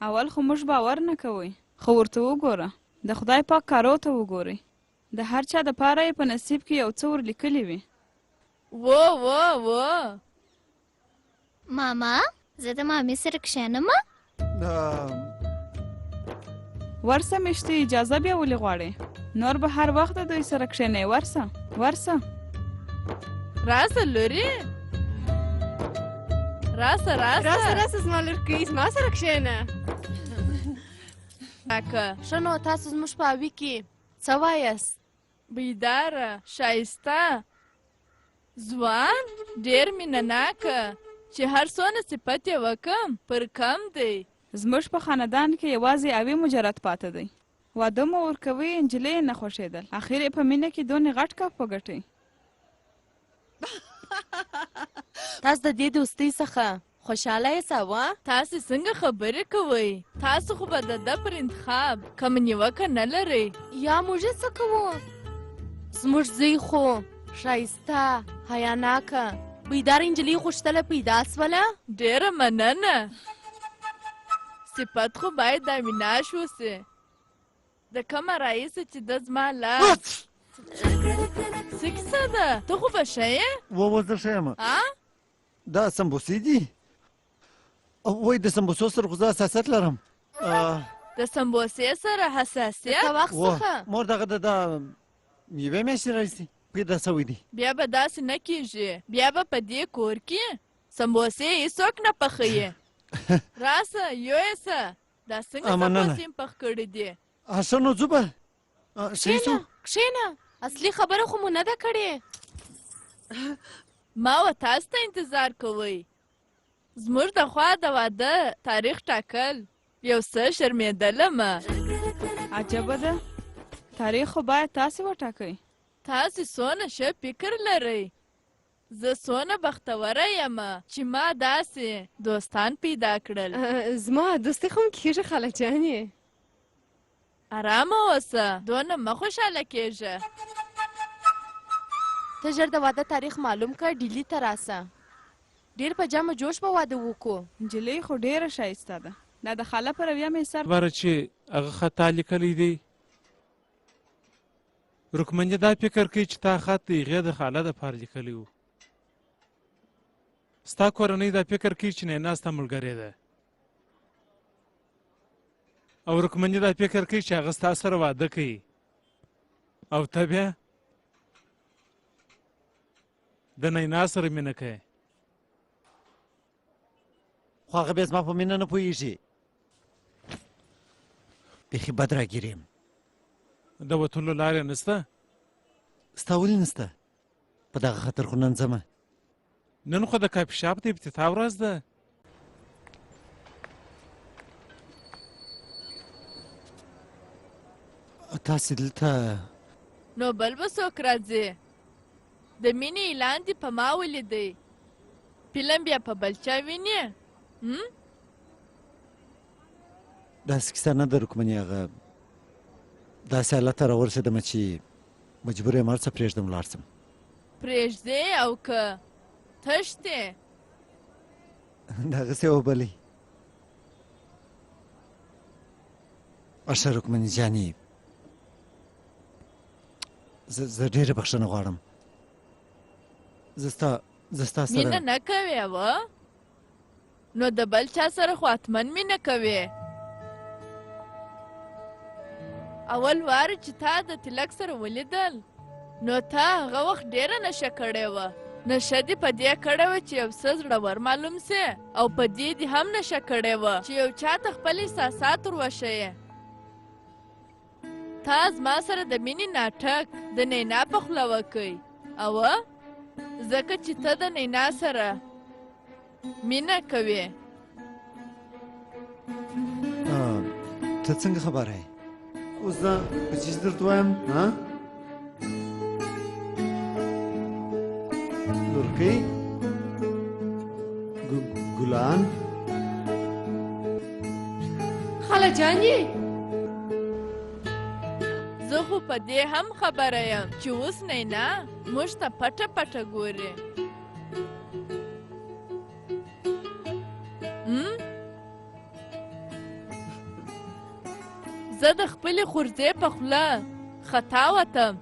اول خو موږ باور نه کوئ خو ورته وګوره د خدای پاک کارو ته وګورئ د هر چا دپاره یې په نصیب کې یو څه ورلیکلي وي و ماما زه د مامې سره کښېنم ورسه میشتي اجازه بیا ولې غواړې نور به هر وخت د دوی سره کښېنئ ورسه راسه لورې راسه زما لورکۍ زما سره کښېنه ښه نو تاسو زموږ په اوي کې څه وایاست بیداره ښایسته ځوان ډېر مینهناکه چې هر څونه صفت یې وکم پر کم دی زموږ په خاندان کې یوازې اوی مجرد پاته دی واده مو ورکوي نجلۍ یې نه خوښېدل اخر یې په مینه کې دونې غټ کپ وګټئ تاسو د دې دوستۍ څخه خوشحاله یاست تاسو څنګه خبرې کوئ تاسو خو به د ده پر انتخاب کم نیوکه نه لرئ یا موږ څه کوو زموږ زوی خو ښایسته حیاناکه بیداره نجلۍ غوښتله پیدا سوله ډېره مننه صفت خو باید دامیناش وسي د کومه راهیسې چې ده زما لاس څه کیسه ده ته خو به ښه یې زه ښه یم دا سمبوسې دي وای د سمبوسو سره خو زه حساسیت لرم د سمبوسې سره حساسیت وخت څخه مور دغه د یوې میاشتې راهیسې پیدا سوی دي بیا به داسې نه کیږي بیا به په دې کور کې سمبوسې هیڅوک نه پخوي راسه یوسه دا څنګه سمبوسې پخ کړي دي ښه نو ځو به کښېنه اصلي خبره خو مو نه ده کړې ما و تاسو ته انتظار کوئ زموږ د خوا د واده تاریخ ټاکل یو څه شرمېدلم عجبه ده تاریخ خو باید تاسې وټاکئ تاسې څونه ښه فکر لرئ زه څونه بختوره یم چې ما داسې دوستان پیدا کړل زما دوستي خو م کېږي خاله جانې ارامه اوسه دونه مه خوشحاله کېږه ته ژر د واده تاریخ معلوم کړه ډیلي ته راسه ډېر په جمع جوش به واده وکړو نجلۍ خو ډېره ښایسته ده دا د خاله په رویه مې سر خبره چې هغه خطا لیکلی دی رکمنې دا فکر کوي چې تا خط د هغې د خاله دپاره لیکلی و ستا کورنۍ دا فکر کوي چې نینا ستا ملګرې ده او رکمنې دا فکر کوي چې هغه ستا سره واده کوي او ته بیا د نینا سره مینه کوي خو هغه بیا زما په مینه نه پوهېږي بیخي بد راګیر یم د وتلو لارې نسته ستا ولې نسته په دغه خطر خو نن ځمه نن خو د کافي شاپ د افتتاح ورځ ده تاسې دلته نو بل به څوک راځي د مینې اعلان دې په ما ولیدی فلم بیا په بل چا وینې داسې کیسه نه ده رکمنې هغه داسې حالت ته راورسېدمه چې مجبور یم هر څه پرېږدم ولاړ شم پرېږدې او که تښتې دغسې وبلئ ښه رکمنې جانې زه ډېره بخښنه غواړم زه ستا سره مینه نه کوې نو د بل چا سره خو حتمن مینه کوې اول وار چې تا د تلک سره ولیدل نو تا هغه وخت ډېره نشه کړې وه نشه دې په دې کړې وه چې یو څه زړور معلوم سې او په دې دې هم نشه کړې وه چې یو چا ته خپل احساسات ور وښیې تا زما سره د مینې ناټک د نینا په خوله وکئ او ځکه چې ته د نینا سره مینه کوې ته څنګه خبره یې اوس دا په چیز درته وایم ترکی ګلان خاله جانې زه خو په دې هم خبره یم چې اوس نه موږ ته پټه پټه ګورې زه د خپلې خورځې په خوله خطا وتم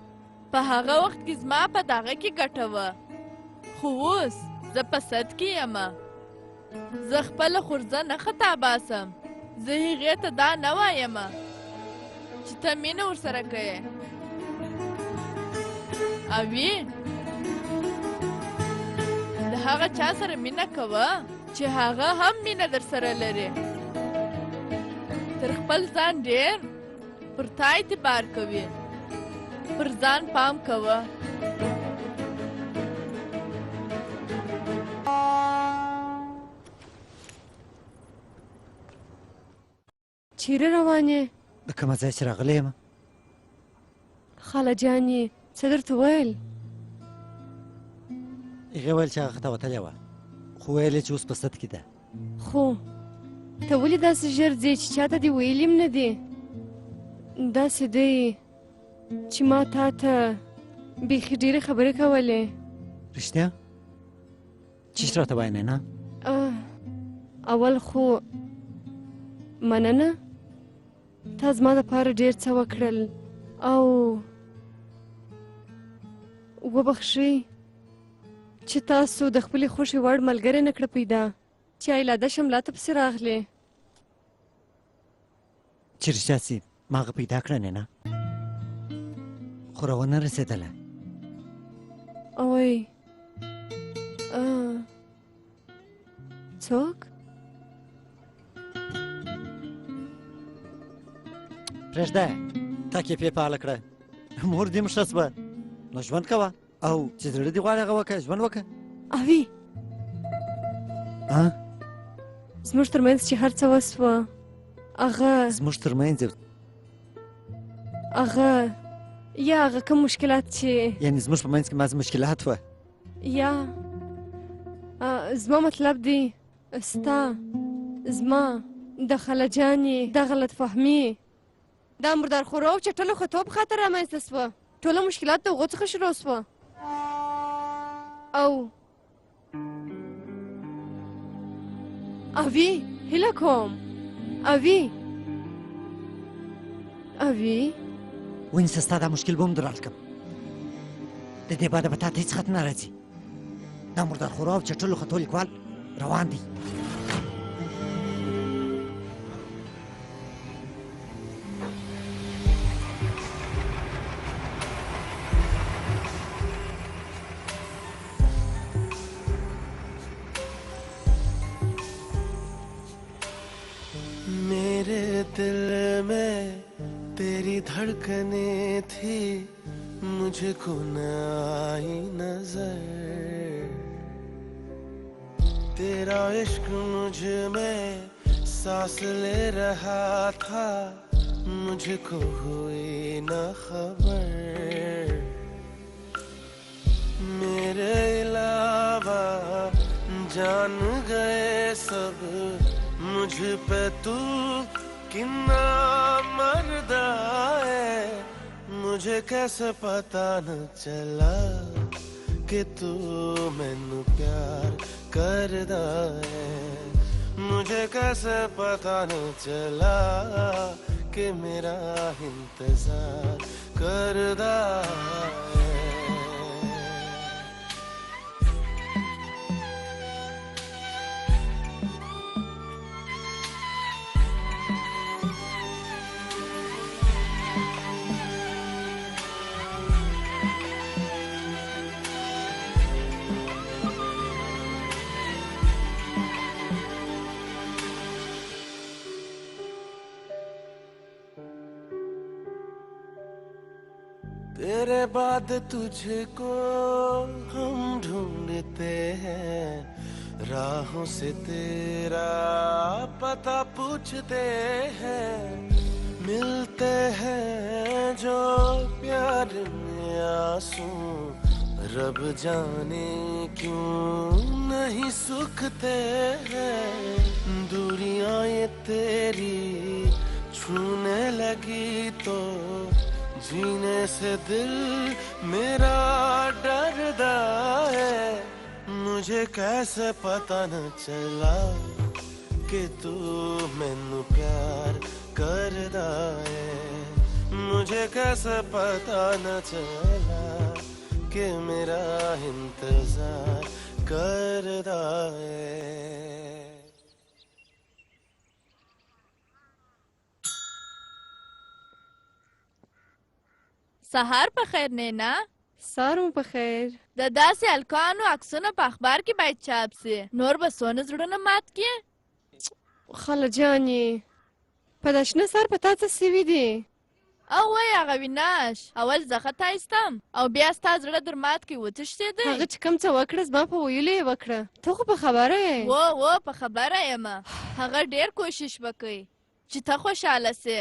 په هغه وخت کې زما په دغه کې ګټه وه خو اوس زه په صد کې یم زه خپله خورځه نه خطا باسم زه هغې ته دا نه وایم چې ته مینه ورسره کوې او د هغه چا سره مینه کوه چې هغه هم مینه در سره لري تر خپل ځان ډېر پر تا اعتبار کوي پر ځان پام کوه چیرې روان یې د کومه ځای چې راغلی یم خاله جانې څه درته ویل هغې ویل چې هغه خطا وتلې وه خو ویل یې چې اوس په صد کې ده خو ته ولې داسې ژر ځې چې چاته دې ویلي هم نه دي داسې دی چې ما تا ته بیخي ډېرې خبرې کولې رښتیا چیش راته وایې نه اول خو مننه تا زما دپاره ډېر څه وکړل او وبخښئ چې تاسو د خپلې خوښې وړ ملګری نه کړه پیدا چې ایلاده شملا ته پسې راغلې چې رښتیا سي ما هغه پیدا کړه نه خو راونه رسېدله اوی څوک پرېږده تا کیفې فعاله کړه مور دې مړه شوه نو ژوند کوه او چې زړه دې غواړي هغه وکړه ژوند وکړه اوي زموږ ترمنځ چې هر څه وسوه هغه زموږ ترمنځ هغه یا هغه کوم مشکلات چې یعنې زموږ په منځ کې مازې مشکلات وه یا زما مطلب دی ستا زما د خاله جانې د غلط فهمي دا مردار خورو او چټلو خطو په خاطر رامنځته سوه ټوله مشکلات د هغو څخه شروع سوه او اوي هیله کوم اوي ونیسه ستا دا مشکل به هم در حل کړم د دې بعده به تا ته هېڅ خط نه راځي دا مردار خورو او چټلو خطو لیکوال روان دی मेरे दिल में तेरी धड़कने थी मुझको न आई नजर तेरा इश्क मुझ में सांस ले रहा था मुझको हुई न खबर मेरे अलावा जान गए सब मुझ पे तू कितना मर्दा है मुझे कैसे पता न चला कि तू मैनू प्यार करदा है मुझे कैसे पता न चला कि मेरा इंतजार करदा है तेरे बाद तुझको हम ढूंढते हैं राहों से तेरा पता पूछते हैं मिलते हैं जो प्यार में आंसू रब जाने क्यों नहीं सुखते हैं दूरियां ये तेरी छूने लगी तो जीने से दिल मेरा डरदा है मुझे कैसे पता न चला कि तू मैनू प्यार करदा है मुझे कैसे पता न चला कि मेरा इंतजार करदा है سهار په خیر نینا سهار مو په خیر د داسې هلکانو عکسونه په اخبار کې باید چاپ سي نور به څونه زړونه مات کړي خاله جانې په دا شنه سر په تا څه سوي دي او وای هغه ویناش اول زه خطا ایستم او بیا ستا زړه در مات کې وتښتېدی هغه چې کوم څه وکړه زما په ویلو یې وکړه ته خو په خبره یې و په خبره یم هغه ډېر کوشش وکړي چې ته خوشحاله سې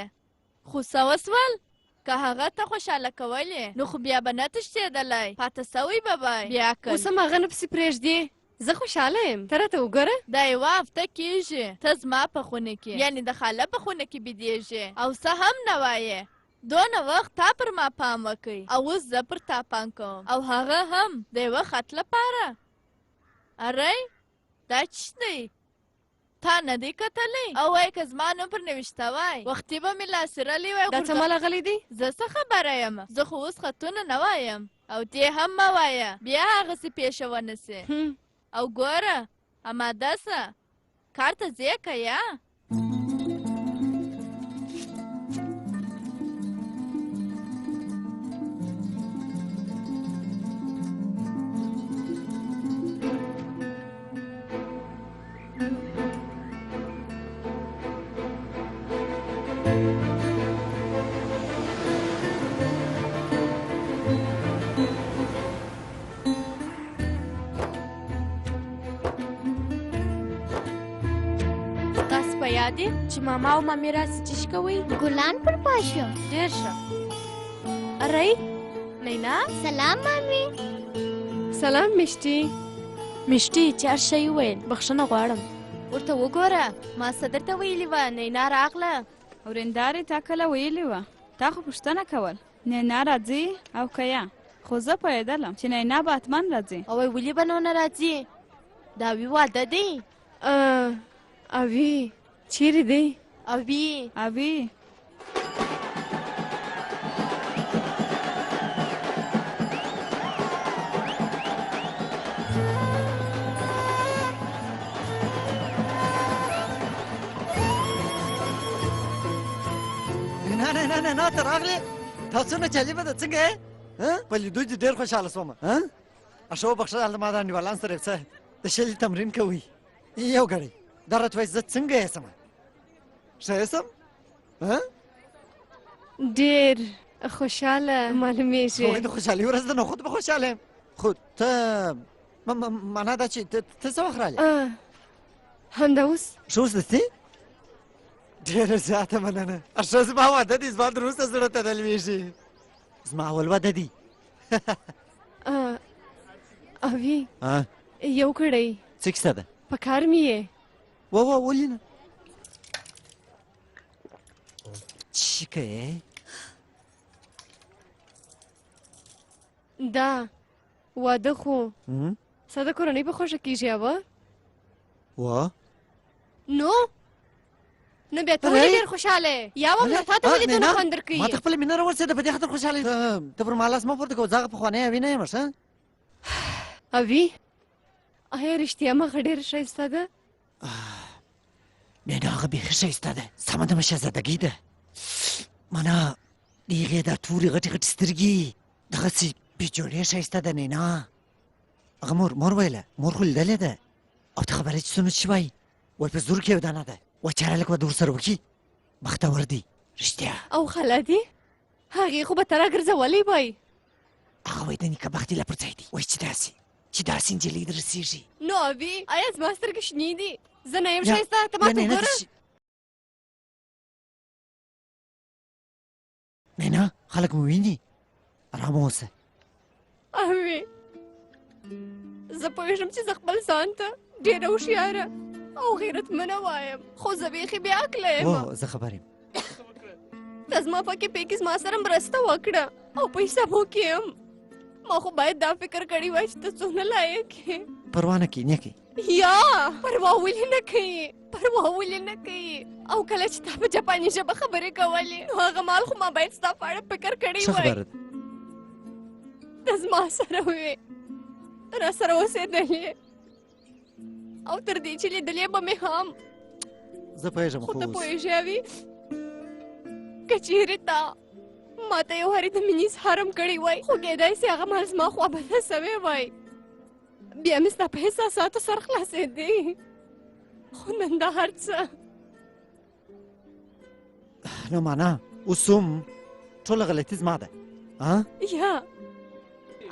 خو څه وسول که هغه ته خوشحاله کولې نو خو بیا به نه تښتېدلی پاته سوی به بیا کل اوس هم هغه نه پسې پرېږدي زه خوشحاله یم ته راته وګوره دا یوه هفته کېږي ته زما په خونه کې یعنې د خاله په خونه کې بېدېږې او څه هم نه وایې دونه وخت تا پر ما پام وکړي او اوس زه پر تا پام کوم او هغه هم د یوه خط لپاره اری دا څه دی تا نه دی کتلی او وایي که زما نوم پر نوشته وای وختي به مې لاسرلی وای دا څه ما لغلی دی زه څه خبره یم زه خو اوس خطونه نه وایم او دې هم مه وایه بیا هغسې پیښه ونه سي او ګوره اماده سه کار ته ځې که یا یادې چې ماما او مامي راسي چیش کوئ ګلان پر پاشو ډېر ښه اری نینا سلام مامي سلام مشتي مشتي چې هر شی وویل بخښنه غواړم ورته وګوره ما څه درته ویلي وه نینا راغله ورېندارې تا کله ویلې وه تا خو پوښتنه کول نینا راځي او که یا خو زه پوهېدلم چې نینا به حتمن راځي او ولې به نو نه راځي دا وی واده دی اوي چیرې دی اوي نه ته راغلې تا څونه جالبه ده څنګه یې په لیدو دې ډېر خوشحاله شوم اشو وبخښه هلته ما د انډیوالان سره یو څه د شلي تمرین کوئ یو ګړی دا راته وایي زه څنګه یسم ښه یسم ډېر خوشحاله معلومیږي د خوشحالي ورځ ده نو خود به خوشحاله یم خو ته معنا دا چې ته څه وخت رالې همدا اوس ښه اوس دستې ډېره زیاته مننه ښه زما واده دي زما دروسته زړه ته دلویږي زما اول واده دي اوي یو کړی څه کیسه ده په کار مې یې ولې نه چی کوې دا واده خو ستا د کورنۍ په خوښه کېږي اوه نو بیا ته ولې ډېر خوشحاله یې یا وم تا ته ولې دونه خوند درکوي ما ته خپله مینه راورسېده په دې خاطر خوشحاله ته پر ما لاس مه پورته کوه زه هغه پخوانی اوي نه یم ښه اوي آیا رښتیا مخه ډېره ښایسته ده مینه هغه بیخي ښایسته ده سمه د شهزادګۍ ده مانا د هغې دا تورې غټې غټې سترګې دغسې بېجوړې ښایسته ده نینا هغه مور ویله مور خو لیدلې ده او ته خبرې چې څونه چې وایي وایي په زور کې یو دانه ده وایي چې هر هلک به د ورسره وکړي بختور دی رښتیا او خاله دي هغې خو به ته راګرځولی وای هغه وایي د نیکه بختي لا پر ځای دي وایي چې داسې نجلۍ د رسېږي نو ابي آیا زما سترګې شنې دي زه نه یم ښایسته ته ما ته وګوره مینا خلک مو ویني ارامه اوسه اوي زه پوهېږم چې زه خپل ځان ته ډېره هوښیاره او غیرتمنه وایم، خو زه بیخي بې عقله یم. او زه خبر یم. ته زما پکې پیکې زما سره مرسته وکړه او په حسابو کې یم. ما خو باید دا فکر کړی وای چې ته څونه لایق یې. پروا نه کوي، نه کوي. یا پروا ولې نه کوي؟ پروا ولې نه کوي؟ او کله چې تا په جاپاني ژبه خبرې کولې نو هغه مال خو ما باید ستا په اړه فکر کړی څه وای. خبره ده؟ ته زما سره وې، را سره اوسېدلې او تر دې چې لیدلې به مې هم. زه پوهېږم خو خو ته اوس پوهېږې اوي که چېرې تا ما ته یو هرې د مینې اظهار هم کړی وای، خو کیدای سي هغه مال زما خوابده سوی وای، بیا مې ستا په احساساتو سر خلاصېدی. خو نن دا هر څه نو معنا اوس هم ټوله غلطي زما ده. یا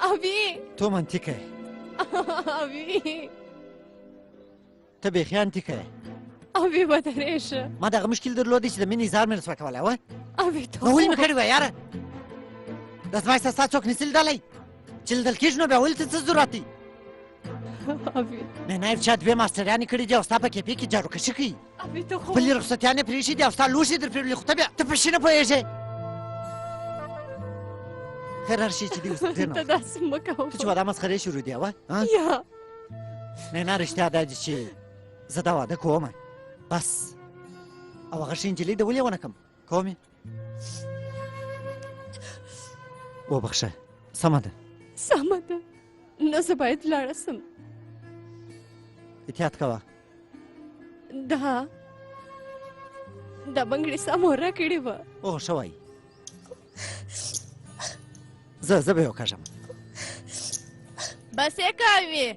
اوي تو منطقه یې، اوي ته بیخي انتیکه یې. اوي ودرېشه. ما دغه مشکل درلودی چې د مینې اظهار مې نسوه کولی وه. اوي ته نو ولې مې کړی وه یاره؟ دا زما احساسات څوک نسي لیدلی چې لیدل کېږي نو بیا ولې ته څه ضرورت دی؟ اوي نه نایب چا دوې ماسټریانې کړي دي او ستا په کیپې کې جاروکشي کوي، اوي ته خو خپلې رخصتیانې پرېښي دي او ستا لوښي در پرېولي، خو ته بیا ته په شي نه پوهېږې. خیر هر شي چې دي اوس پرېنه ته داسې مه کوه. ته چې واده مسخرې شروع دي اوه. یا نه رښتیا دا دي چې زه دا واده کوم بس، او هغه ښې نجلۍ د ولې ونه کړم؟ کوم یې وبخښه. سمه ده سمه ده، نو زه باید لاړه سم. احتیاط کوه. دا بنګړې سمه راکړې وه. اوه ښه وایي. زه به یې وکږم. بس یې کوي.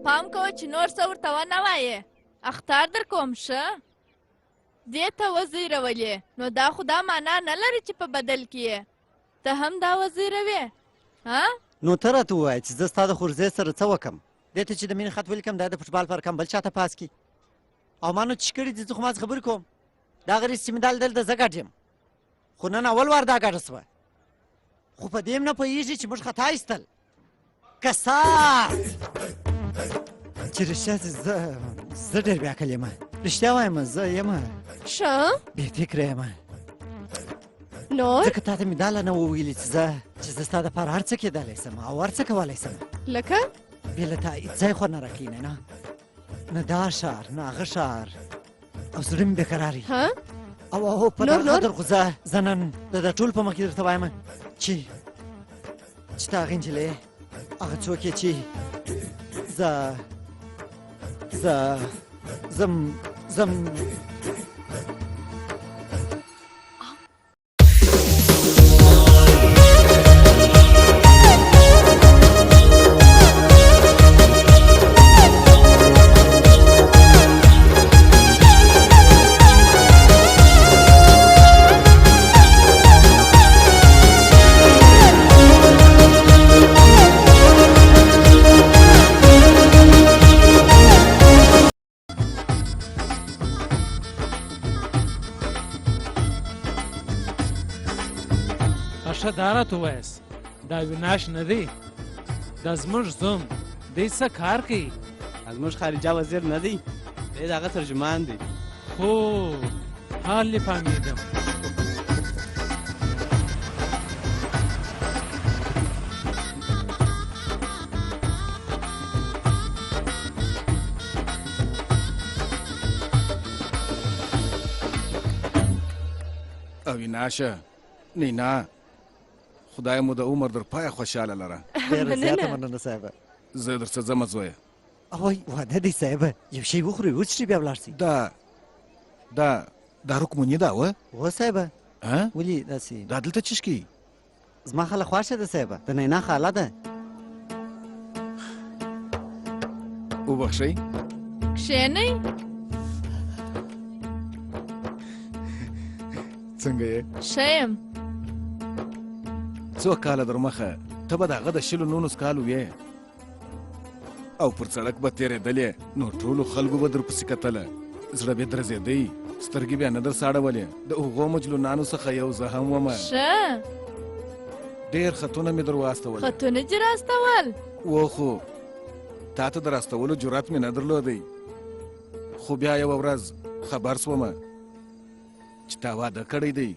پام کوه چې نور څه ورته ونه وایې. اختار در کوم ښه دې ته وزیرولې، نو دا خو دا معنا نه لري چې په بدل کې یې ته هم دا وزیروې. نو ته راته ووایه چې زه ستا د خورزۍ سره څه وکړم؟ دې ته چې د مینې خط ولیکم دا د فوټبال پر کمبل چاته پاس کړي او ما نو چې کړي دي زه خو ماځ خبرې کوم. دا غریز چې مې دا لیدل د زه ګډ یم، خو نن اول وار دا ګډه سوه، خو په دې هم نه پوهېږي چې موږ خطا ایستل. کسات چې رښتیا زه ډېر بې عقل یم، رښتیا وایم زه یم ښه بې فکره یم. نور ځکه تا ته مې دا لا نه وویلي چې زه ستا دپاره هر څه کېدلی سم او هر څه کولی سم. لکه بې له تا هېڅ ځای خو نه راکښېنی نه دا ښار نه هغه ښار او زړه مې بېقرار وي. او په دغه خاطر خو زه نن د دا ټول په مخ کې درته وایم چې ته هغې نجلۍ هغه څوک یې چې زم ښه دا راته ووایاست دا ویناش نه دی، دا زموږ زوم دی څه کار کوي؟ زموږ خارجه وزیر نه دی، دی د هغه ترجمان دی. هو حال یې فهمیدم. اویناشه نینا خدای مو د عمر در پای خوشاله لره. ډېره زیاته مننه صاحبه. زه درڅه ځمه زویه. وای واده دی صاحبه، یو شی وخورئ وڅښئ بیا ولاړ سئ. دا رکموني ده وه؟ هو صاحبه. ولې داسې دا دلته څه څښي؟ زما خاله خوښه ده صاحبه، د نینا خاله ده. وبخښئ کښېنئ. څنګه یې؟ ښه یم. څو کاله در مخه ته به د هغه د 19 کالو وې او پر سړک به تېرېدلې نو ټولو خلکو به درپسې کتله، زړه به درزېدی، سترګې بیا نه در ساړولې. د هغو مجلونانو څخه یو زه هم ومه. ښه ډېر خطونه مې در واستول خطونه دې راستول و خو تا ته د راستولو جرأت مې نه درلودی خو بیا یوه ورځ خبر سومه چې تا واده کړی دی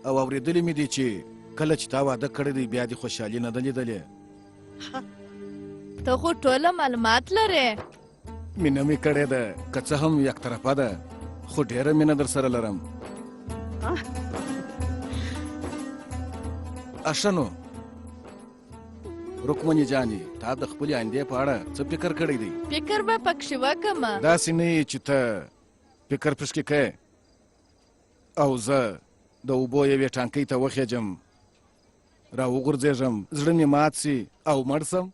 او اورېدلې مې دي چې کله چې تا واده کړی دی بیا دې خوشحالي نه ده لیدلې ته خو ټوله معلومات لرې مینه مې کړې ده که څه هم یک طرفه ده خو ډېره مینه در سره لرم اشه نو رکمنې جانې تا د خپلې آیندې په اړه څه فکر کړی دی فکر به پکښې وکړمه داسې نه یې چې ته فکر پشکې کوې او زه د اوبو یوې ټانکۍ ته وخېجم را وغورځېږم زړه مې مات سي او مړ سم